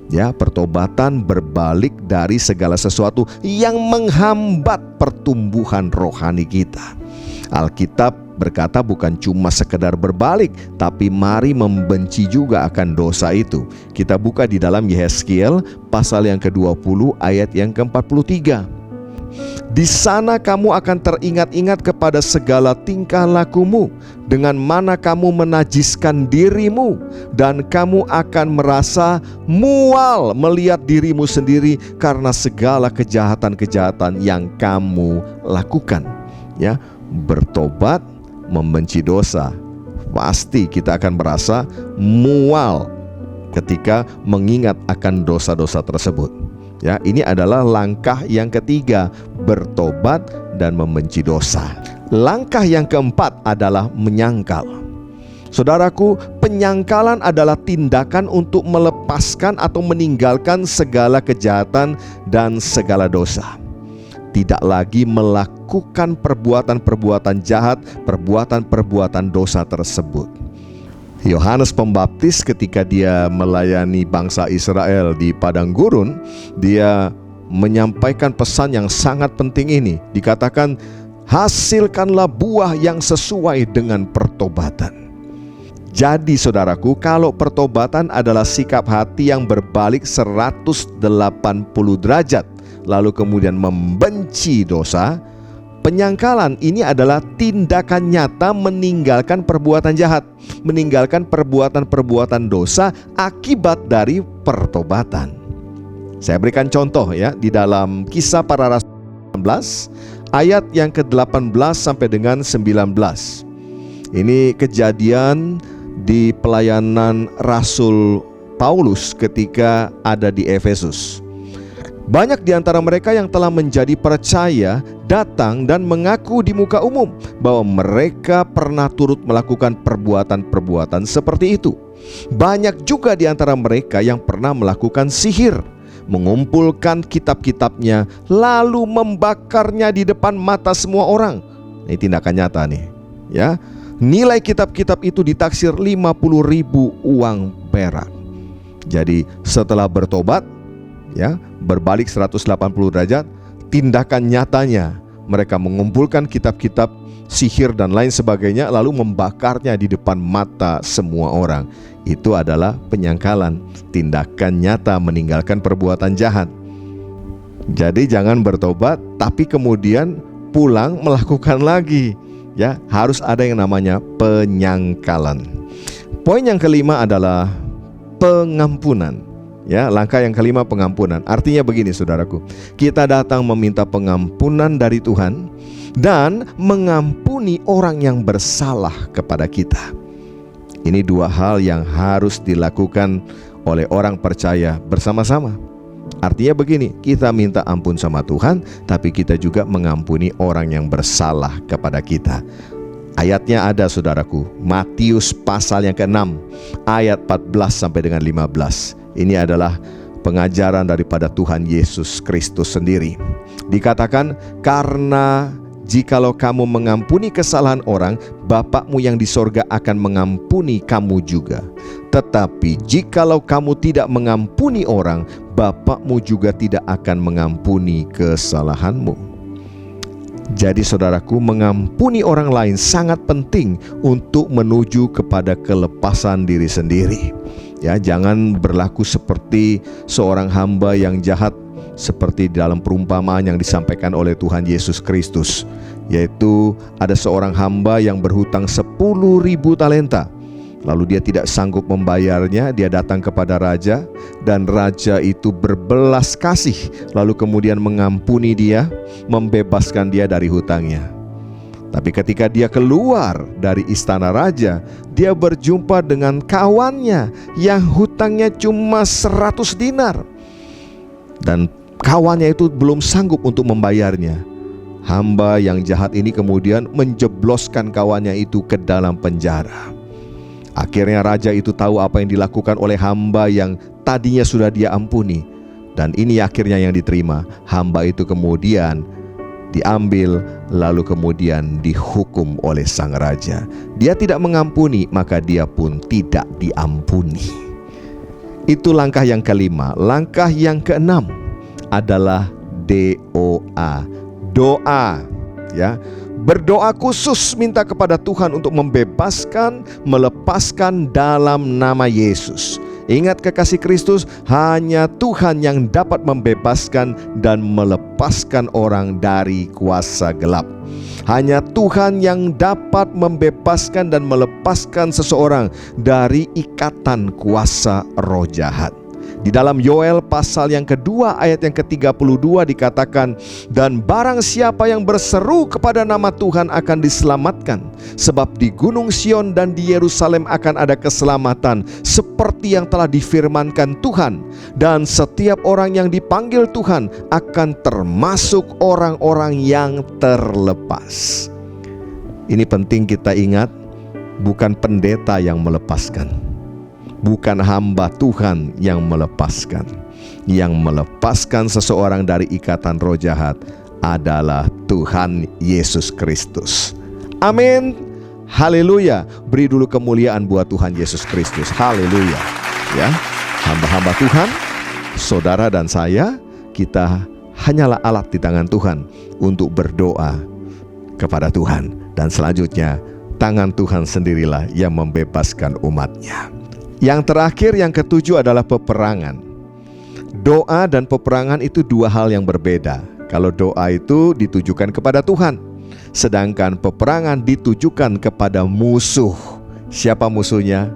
Ya, pertobatan berbalik dari segala sesuatu yang menghambat pertumbuhan rohani kita. Alkitab berkata bukan cuma sekedar berbalik, tapi mari membenci juga akan dosa itu. Kita buka di dalam Yehezkiel pasal yang ke-20 ayat yang ke-43. Di sana kamu akan teringat-ingat kepada segala tingkah lakumu, dengan mana kamu menajiskan dirimu, dan kamu akan merasa mual melihat dirimu sendiri karena segala kejahatan-kejahatan yang kamu lakukan. Ya, bertobat, membenci dosa, pasti kita akan merasa mual ketika mengingat akan dosa-dosa tersebut. Ya, ini adalah langkah yang ketiga, bertobat dan membenci dosa. Langkah yang keempat adalah menyangkal. Saudaraku, penyangkalan adalah tindakan untuk melepaskan atau meninggalkan segala kejahatan dan segala dosa. Tidak lagi melakukan perbuatan-perbuatan jahat, perbuatan-perbuatan dosa tersebut. Yohanes Pembaptis ketika dia melayani bangsa Israel di padang gurun, dia menyampaikan pesan yang sangat penting ini. Dikatakan, hasilkanlah buah yang sesuai dengan pertobatan. Jadi saudaraku, kalau pertobatan adalah sikap hati yang berbalik 180 derajat, lalu kemudian membenci dosa, penyangkalan ini adalah tindakan nyata meninggalkan perbuatan jahat, meninggalkan perbuatan-perbuatan dosa akibat dari pertobatan. Saya berikan contoh ya, di dalam Kisah Para Rasul 19 ayat yang ke-18 sampai dengan 19. Ini kejadian di pelayanan Rasul Paulus ketika ada di Efesus. Banyak di antara mereka yang telah menjadi percaya datang dan mengaku di muka umum bahwa mereka pernah turut melakukan perbuatan-perbuatan seperti itu. Banyak juga di antara mereka yang pernah melakukan sihir, mengumpulkan kitab-kitabnya lalu membakarnya di depan mata semua orang. Ini tindakan nyata nih, ya. Nilai kitab-kitab itu ditaksir 50.000 uang perak. Jadi setelah bertobat, ya, berbalik 180 derajat, tindakan nyatanya mereka mengumpulkan kitab-kitab sihir dan lain sebagainya lalu membakarnya di depan mata semua orang. Itu adalah penyangkalan, tindakan nyata meninggalkan perbuatan jahat. Jadi jangan bertobat tapi kemudian pulang melakukan lagi. Ya, harus ada yang namanya penyangkalan. Poin yang kelima adalah pengampunan. Ya, langkah yang kelima pengampunan. Artinya begini saudaraku, kita datang meminta pengampunan dari Tuhan dan mengampuni orang yang bersalah kepada kita. Ini dua hal yang harus dilakukan oleh orang percaya bersama-sama. Artinya begini, kita minta ampun sama Tuhan, tapi kita juga mengampuni orang yang bersalah kepada kita. Ayatnya ada saudaraku, Matius pasal yang ke-6 ayat 14 sampai dengan 15. Ini adalah pengajaran daripada Tuhan Yesus Kristus sendiri. Dikatakan, karena jikalau kamu mengampuni kesalahan orang, Bapakmu yang di sorga akan mengampuni kamu juga. Tetapi jikalau kamu tidak mengampuni orang, Bapakmu juga tidak akan mengampuni kesalahanmu. Jadi saudaraku, mengampuni orang lain sangat penting untuk menuju kepada kelepasan diri sendiri. Ya, jangan berlaku seperti seorang hamba yang jahat, seperti dalam perumpamaan yang disampaikan oleh Tuhan Yesus Kristus, yaitu ada seorang hamba yang berhutang 10.000 talenta. Lalu dia tidak sanggup membayarnya, dia datang kepada raja, dan raja itu berbelas kasih, lalu kemudian mengampuni dia, membebaskan dia dari hutangnya. Tapi ketika dia keluar dari istana raja, dia berjumpa dengan kawannya yang hutangnya cuma 100 dinar. Dan kawannya itu belum sanggup untuk membayarnya. Hamba yang jahat ini kemudian menjebloskan kawannya itu ke dalam penjara. Akhirnya raja itu tahu apa yang dilakukan oleh hamba yang tadinya sudah dia ampuni. Dan ini akhirnya yang diterima. Hamba itu kemudian diambil, lalu kemudian dihukum oleh sang raja. Dia tidak mengampuni, maka dia pun tidak diampuni. Itu langkah yang kelima. Langkah yang keenam adalah doa. Doa, ya. Berdoa khusus minta kepada Tuhan untuk membebaskan, melepaskan dalam nama Yesus. Ingat kekasih Kristus, hanya Tuhan yang dapat membebaskan dan melepaskan orang dari kuasa gelap. Hanya Tuhan yang dapat membebaskan dan melepaskan seseorang dari ikatan kuasa roh jahat. Di dalam Yoel pasal yang kedua ayat yang ke-32 dikatakan, dan barang siapa yang berseru kepada nama Tuhan akan diselamatkan, sebab di Gunung Sion dan di Yerusalem akan ada keselamatan, seperti yang telah difirmankan Tuhan, dan setiap orang yang dipanggil Tuhan akan termasuk orang-orang yang terlepas. Ini penting kita ingat, bukan pendeta yang melepaskan, bukan hamba Tuhan yang melepaskan. Yang melepaskan seseorang dari ikatan roh jahat adalah Tuhan Yesus Kristus. Amin. Haleluya. Beri dulu kemuliaan buat Tuhan Yesus Kristus. Haleluya. Ya, hamba-hamba Tuhan, saudara dan saya, kita hanyalah alat di tangan Tuhan untuk berdoa kepada Tuhan. Dan selanjutnya, tangan Tuhan sendirilah yang membebaskan umatnya. Yang terakhir, yang ketujuh adalah peperangan. Doa dan peperangan itu dua hal yang berbeda. Kalau doa itu ditujukan kepada Tuhan, sedangkan peperangan ditujukan kepada musuh. Siapa musuhnya?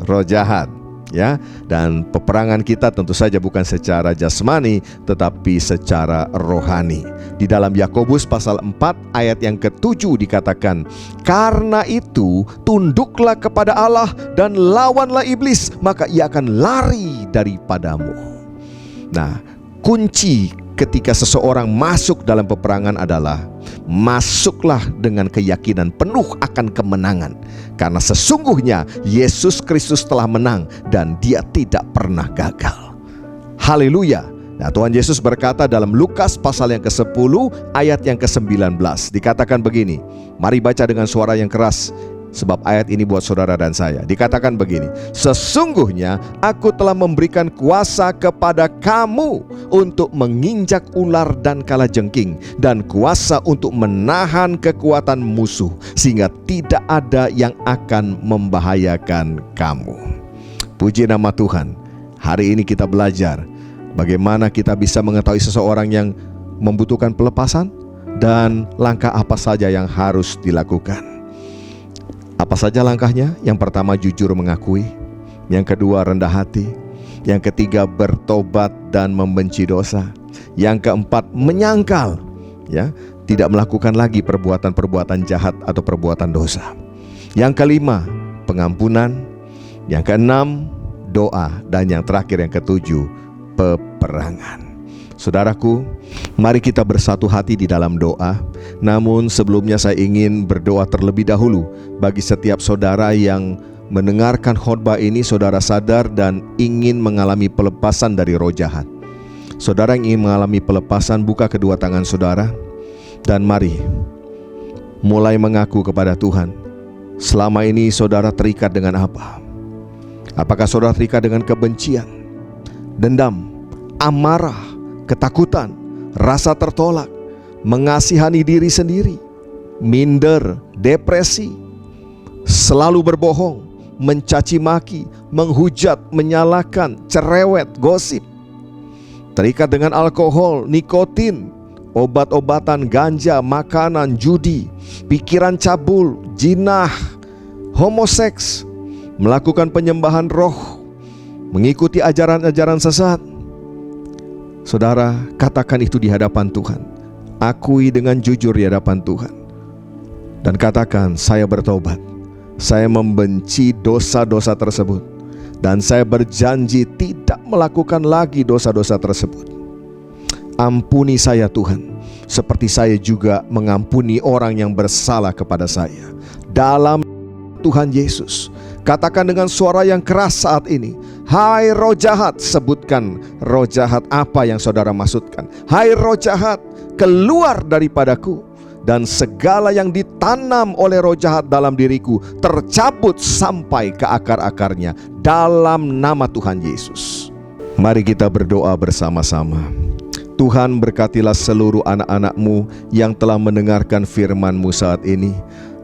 Roh jahat. Ya, dan peperangan kita tentu saja bukan secara jasmani, tetapi secara rohani. Di dalam Yakobus pasal 4 ayat yang ke-7 dikatakan, karena itu tunduklah kepada Allah dan lawanlah iblis, maka ia akan lari daripadamu. Nah, kunci ketika seseorang masuk dalam peperangan adalah masuklah dengan keyakinan penuh akan kemenangan, karena sesungguhnya Yesus Kristus telah menang dan dia tidak pernah gagal. Haleluya. Nah, Tuhan Yesus berkata dalam Lukas pasal yang ke-10 ayat yang ke-19, dikatakan begini. Mari baca dengan suara yang keras, sebab ayat ini buat saudara dan saya. Dikatakan begini, sesungguhnya aku telah memberikan kuasa kepada kamu untuk menginjak ular dan kalajengking, dan kuasa untuk menahan kekuatan musuh, sehingga tidak ada yang akan membahayakan kamu. Puji nama Tuhan. Hari ini kita belajar bagaimana kita bisa mengetahui seseorang yang membutuhkan pelepasan, dan langkah apa saja yang harus dilakukan. Apa saja langkahnya? Yang pertama, jujur mengakui. Yang kedua, rendah hati. Yang ketiga, bertobat dan membenci dosa. Yang keempat, menyangkal, ya, tidak melakukan lagi perbuatan-perbuatan jahat atau perbuatan dosa. Yang kelima, pengampunan. Yang keenam, doa. Dan yang terakhir, yang ketujuh, peperangan. Saudaraku, mari kita bersatu hati di dalam doa. Namun sebelumnya saya ingin berdoa terlebih dahulu bagi setiap saudara yang mendengarkan khotbah ini. Saudara sadar dan ingin mengalami pelepasan dari roh jahat. Saudara yang ingin mengalami pelepasan, buka kedua tangan saudara, dan mari mulai mengaku kepada Tuhan, selama ini saudara terikat dengan apa? Apakah saudara terikat dengan kebencian, dendam, amarah, ketakutan, rasa tertolak, mengasihani diri sendiri, minder, depresi, selalu berbohong, mencaci maki, menghujat, menyalahkan, cerewet, gosip, terikat dengan alkohol, nikotin, obat-obatan, ganja, makanan, judi, pikiran cabul, jinah, homoseks, melakukan penyembahan roh, mengikuti ajaran-ajaran sesat. Saudara, katakan itu di hadapan Tuhan. Akui dengan jujur di hadapan Tuhan. Dan katakan, saya bertobat. Saya membenci dosa-dosa tersebut, dan saya berjanji tidak melakukan lagi dosa-dosa tersebut. Ampuni saya Tuhan, seperti saya juga mengampuni orang yang bersalah kepada saya. Dalam Tuhan Yesus, katakan dengan suara yang keras saat ini, hai roh jahat. Sebutkan roh jahat apa yang saudara maksudkan. Hai roh jahat, keluar daripadaku. Dan segala yang ditanam oleh roh jahat dalam diriku tercabut sampai ke akar-akarnya dalam nama Tuhan Yesus. Mari kita berdoa bersama-sama. Tuhan, berkatilah seluruh anak-anak-Mu yang telah mendengarkan firman-Mu saat ini,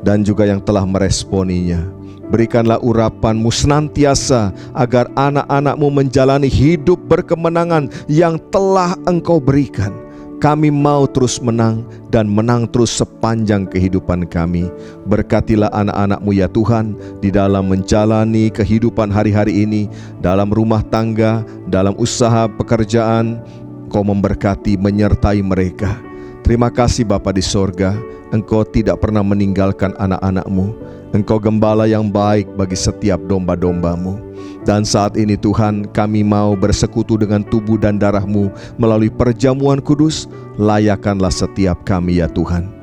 dan juga yang telah meresponinya. Berikanlah urapan-Mu senantiasa, agar anak-anak-Mu menjalani hidup berkemenangan yang telah Engkau berikan. Kami mau terus menang, dan menang terus sepanjang kehidupan kami. Berkatilah anak-anak-Mu ya Tuhan, di dalam menjalani kehidupan hari-hari ini, dalam rumah tangga, dalam usaha pekerjaan. Engkau memberkati, menyertai mereka. Terima kasih Bapa di sorga, Engkau tidak pernah meninggalkan anak-anak-Mu. Engkau gembala yang baik bagi setiap domba-domba-Mu. Dan saat ini Tuhan, kami mau bersekutu dengan tubuh dan darah-Mu melalui perjamuan kudus. Layakanlah setiap kami ya Tuhan.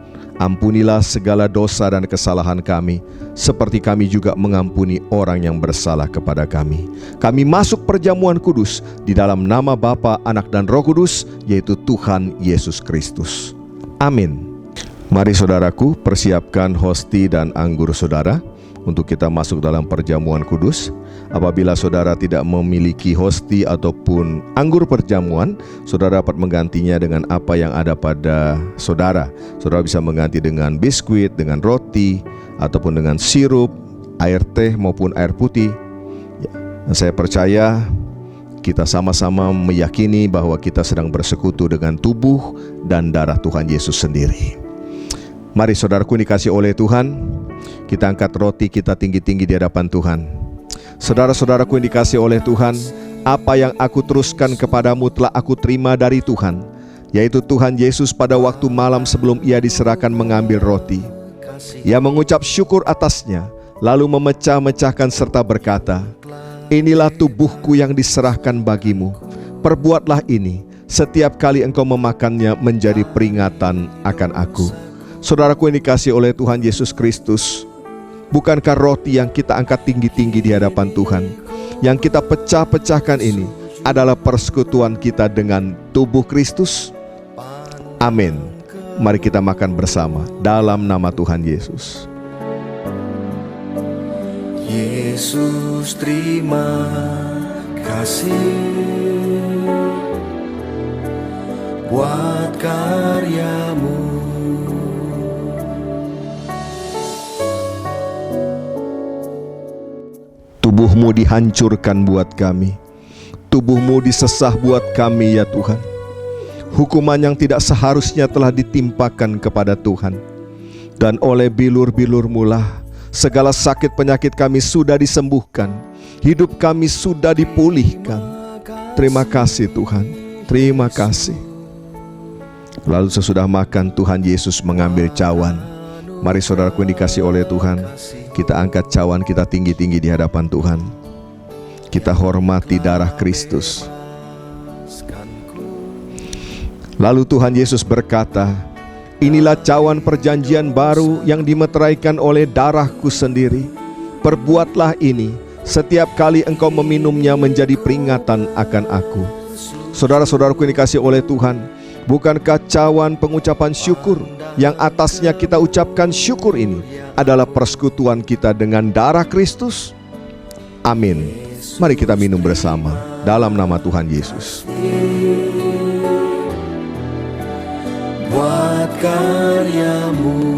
Ampunilah segala dosa dan kesalahan kami, seperti kami juga mengampuni orang yang bersalah kepada kami. Kami masuk perjamuan kudus di dalam nama Bapa, Anak dan Roh Kudus, yaitu Tuhan Yesus Kristus. Amin. Mari saudaraku, persiapkan hosti dan anggur saudara untuk kita masuk dalam perjamuan kudus. Apabila saudara tidak memiliki hosti ataupun anggur perjamuan, saudara dapat menggantinya dengan apa yang ada pada saudara. Saudara bisa mengganti dengan biskuit, dengan roti, ataupun dengan sirup, air teh maupun air putih. Dan saya percaya kita sama-sama meyakini bahwa kita sedang bersekutu dengan tubuh dan darah Tuhan Yesus sendiri. Mari saudaraku dikasih oleh Tuhan, kita angkat roti kita tinggi-tinggi di hadapan Tuhan. Saudara-saudaraku yang dikasih oleh Tuhan, apa yang aku teruskan kepadamu telah aku terima dari Tuhan, yaitu Tuhan Yesus pada waktu malam sebelum ia diserahkan mengambil roti. Ia mengucap syukur atasnya, lalu memecah-mecahkan serta berkata, inilah tubuhku yang diserahkan bagimu. Perbuatlah ini setiap kali engkau memakannya menjadi peringatan akan aku. Saudaraku yang dikasih oleh Tuhan Yesus Kristus, bukankah roti yang kita angkat tinggi-tinggi di hadapan Tuhan, yang kita pecah-pecahkan ini adalah persekutuan kita dengan tubuh Kristus? Amin. Mari kita makan bersama dalam nama Tuhan Yesus. Yesus, terima kasih buat karya-Mu. Tubuh-Mu dihancurkan buat kami. Tubuh-Mu disesah buat kami ya Tuhan. Hukuman yang tidak seharusnya telah ditimpakan kepada Tuhan. Dan oleh bilur-bilur-Mu lah segala sakit penyakit kami sudah disembuhkan. Hidup kami sudah dipulihkan. Terima kasih Tuhan. Terima kasih. Lalu sesudah makan, Tuhan Yesus mengambil cawan. Mari saudaraku yang dikasih oleh Tuhan, kita angkat cawan kita tinggi-tinggi di hadapan Tuhan. Kita hormati darah Kristus. Lalu Tuhan Yesus berkata, inilah cawan perjanjian baru yang dimeteraikan oleh darahku sendiri. Perbuatlah ini setiap kali engkau meminumnya menjadi peringatan akan aku. Saudara-saudaraku yang dikasih oleh Tuhan, bukankah cawan pengucapan syukur yang atasnya kita ucapkan syukur ini adalah persekutuan kita dengan darah Kristus. Amin. Mari kita minum bersama dalam nama Tuhan Yesus. Buat karyamu,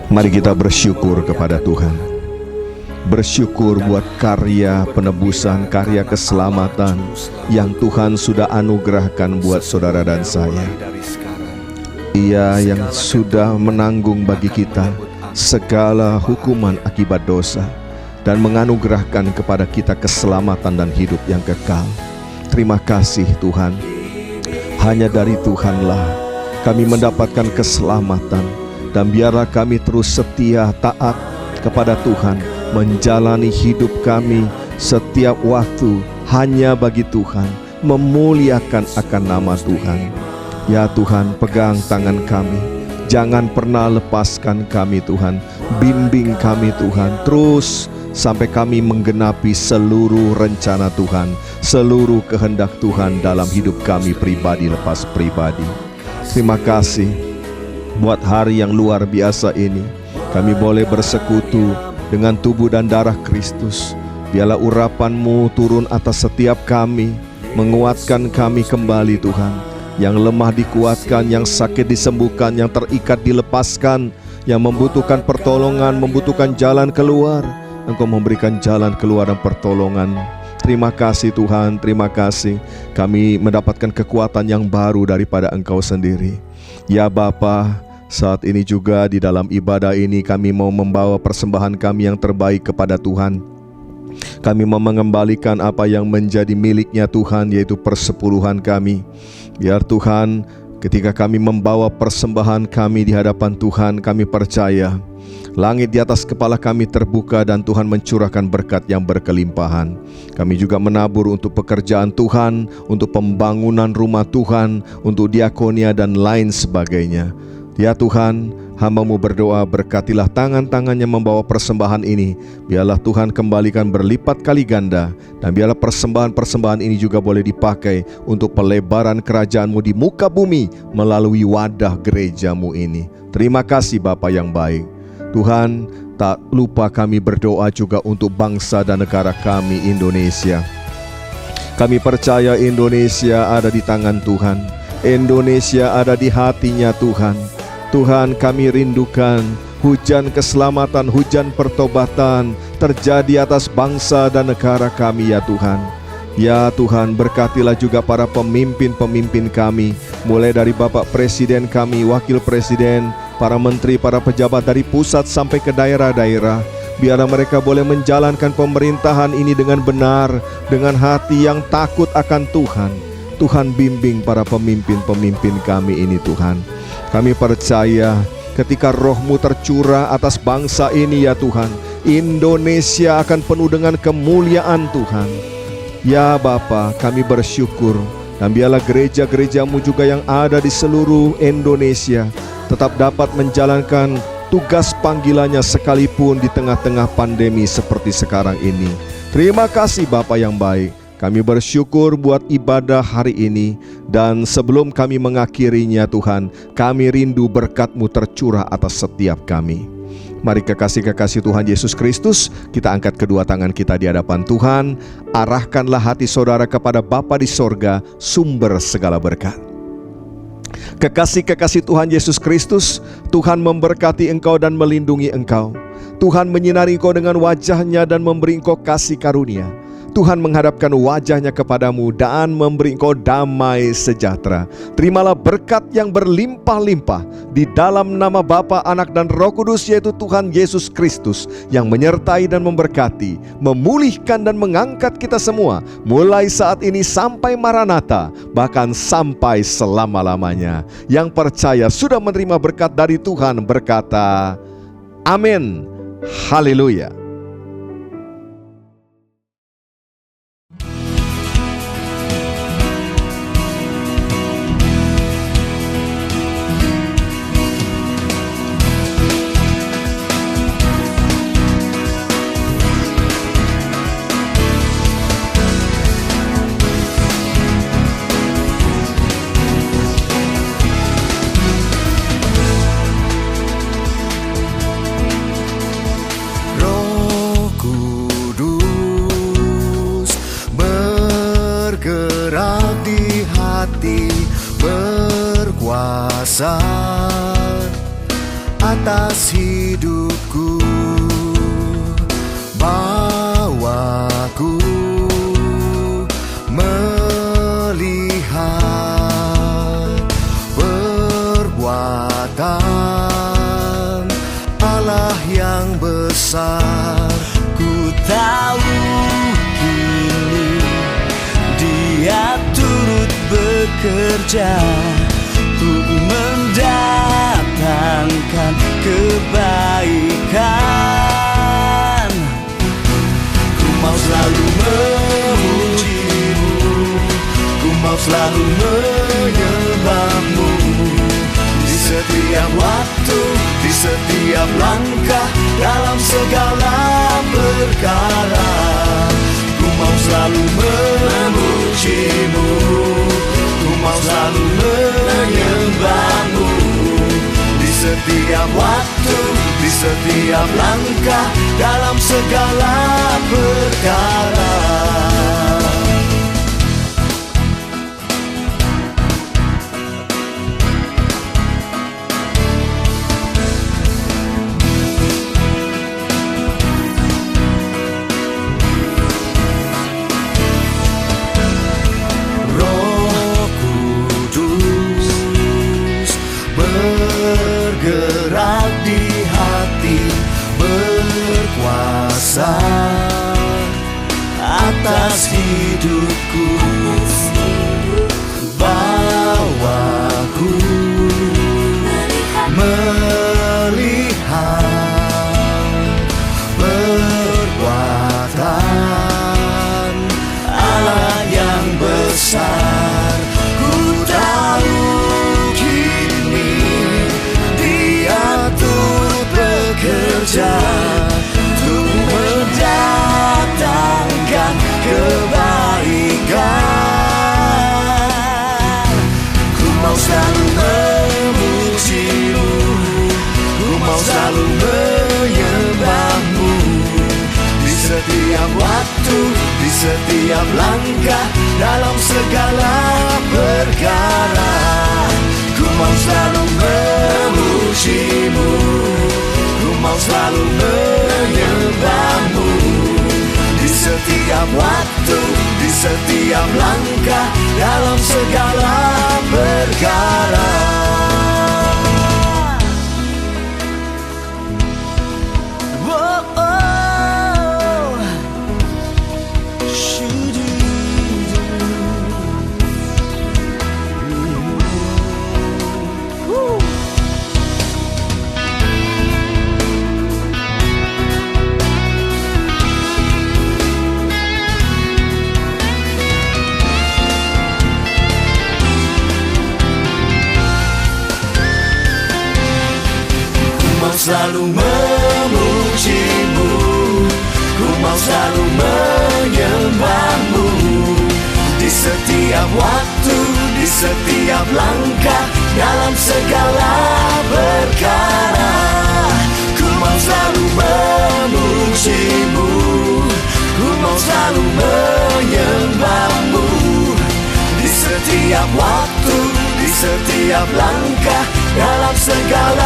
mari kita bersyukur kepada Tuhan. Bersyukur buat karya penebusan, karya keselamatan yang Tuhan sudah anugerahkan buat saudara dan saya. Ia yang sudah menanggung bagi kita segala hukuman akibat dosa dan menganugerahkan kepada kita keselamatan dan hidup yang kekal. Terima kasih Tuhan. Hanya dari Tuhanlah kami mendapatkan keselamatan, dan biarlah kami terus setia taat kepada Tuhan, menjalani hidup kami setiap waktu hanya bagi Tuhan, memuliakan akan nama Tuhan. Ya Tuhan, pegang tangan kami, jangan pernah lepaskan kami Tuhan. Bimbing kami Tuhan, terus sampai kami menggenapi seluruh rencana Tuhan, seluruh kehendak Tuhan dalam hidup kami pribadi lepas pribadi. Terima kasih buat hari yang luar biasa ini. Kami boleh bersekutu dengan tubuh dan darah Kristus. Biarlah urapan-Mu turun atas setiap kami, menguatkan kami kembali Tuhan. Yang lemah dikuatkan, yang sakit disembuhkan, yang terikat dilepaskan, yang membutuhkan pertolongan, membutuhkan jalan keluar, Engkau memberikan jalan keluar dan pertolongan. Terima kasih Tuhan, terima kasih. Kami mendapatkan kekuatan yang baru daripada Engkau sendiri. Ya Bapa, saat ini juga di dalam ibadah ini kami mau membawa persembahan kami yang terbaik kepada Tuhan. Kami mau mengembalikan apa yang menjadi miliknya Tuhan, yaitu persepuluhan kami. Biar Tuhan, ketika kami membawa persembahan kami di hadapan Tuhan, kami percaya langit di atas kepala kami terbuka dan Tuhan mencurahkan berkat yang berkelimpahan. Kami juga menabur untuk pekerjaan Tuhan, untuk pembangunan rumah Tuhan, untuk diakonia dan lain sebagainya. Ya Tuhan, hamba-Mu berdoa, berkatilah tangan-tangannya membawa persembahan ini. Biarlah Tuhan kembalikan berlipat kali ganda, dan biarlah persembahan-persembahan ini juga boleh dipakai untuk pelebaran kerajaan-Mu di muka bumi melalui wadah gereja-Mu ini. Terima kasih Bapa yang baik. Tuhan, tak lupa kami berdoa juga untuk bangsa dan negara kami Indonesia. Kami percaya Indonesia ada di tangan Tuhan. Indonesia ada di hatinya Tuhan. Tuhan, kami rindukan hujan keselamatan, hujan pertobatan terjadi atas bangsa dan negara kami ya Tuhan. Ya Tuhan, berkatilah juga para pemimpin-pemimpin kami, mulai dari Bapak Presiden kami, Wakil Presiden, para menteri, para pejabat dari pusat sampai ke daerah-daerah. Biarlah mereka boleh menjalankan pemerintahan ini dengan benar, dengan hati yang takut akan Tuhan. Tuhan, bimbing para pemimpin-pemimpin kami ini Tuhan. Kami percaya ketika Roh-Mu tercurah atas bangsa ini ya Tuhan, Indonesia akan penuh dengan kemuliaan Tuhan. Ya Bapa, kami bersyukur, dan biarlah gereja-gereja-Mu juga yang ada di seluruh Indonesia tetap dapat menjalankan tugas panggilannya sekalipun di tengah-tengah pandemi seperti sekarang ini. Terima kasih Bapa yang baik. Kami bersyukur buat ibadah hari ini, dan sebelum kami mengakhirinya Tuhan, kami rindu berkat-Mu tercurah atas setiap kami. Mari kekasih-kekasih Tuhan Yesus Kristus, kita angkat kedua tangan kita di hadapan Tuhan. Arahkanlah hati saudara kepada Bapa di sorga, sumber segala berkat. Kekasih-kekasih Tuhan Yesus Kristus, Tuhan memberkati engkau dan melindungi engkau. Tuhan menyinari engkau dengan wajah-Nya dan memberi engkau kasih karunia. Tuhan menghadapkan wajah-Nya kepadamu dan memberi engkau damai sejahtera. Terimalah berkat yang berlimpah-limpah di dalam nama Bapa, Anak dan Roh Kudus, yaitu Tuhan Yesus Kristus, yang menyertai dan memberkati, memulihkan dan mengangkat kita semua mulai saat ini sampai Maranatha, bahkan sampai selama-lamanya. Yang percaya sudah menerima berkat dari Tuhan berkata, amin. Haleluya. hati, berkuasa atas hidupku. Bawaku melihat perbuatan Allah yang besar. Ku tahu kini Dia turut bekerja untuk mendatangkan kebaikan. Ku mau selalu memuji-Mu, ku mau selalu menyembah-Mu. Di setiap waktu, di setiap langkah, dalam segala perkara. Ku mau selalu memuji-Mu, ku mau selalu menyembah-Mu. Di setiap waktu, di setiap langkah, dalam segala perkara. Bergerak di hati, berkuasa atas hidupku. Bawaku melihat perbuatan Allah yang besar. Ku tahu bekerja untuk mendatangkan kebaikan. Ku mau selalu memuji-Mu, ku mau selalu menyembah-Mu. Di setiap waktu, di setiap langkah, dalam segala perkara. Ku mau selalu memuji-Mu, ku mau selalu menyembah-Mu. Di setiap waktu, di setiap langkah, dalam segala perkara. Selalu memuji-Mu, ku mau selalu menyembah-Mu. Di setiap waktu, di setiap langkah, dalam segala perkara. Ku mau selalu memuji-Mu, ku mau selalu menyembah-Mu. Di setiap waktu, di setiap langkah, dalam segala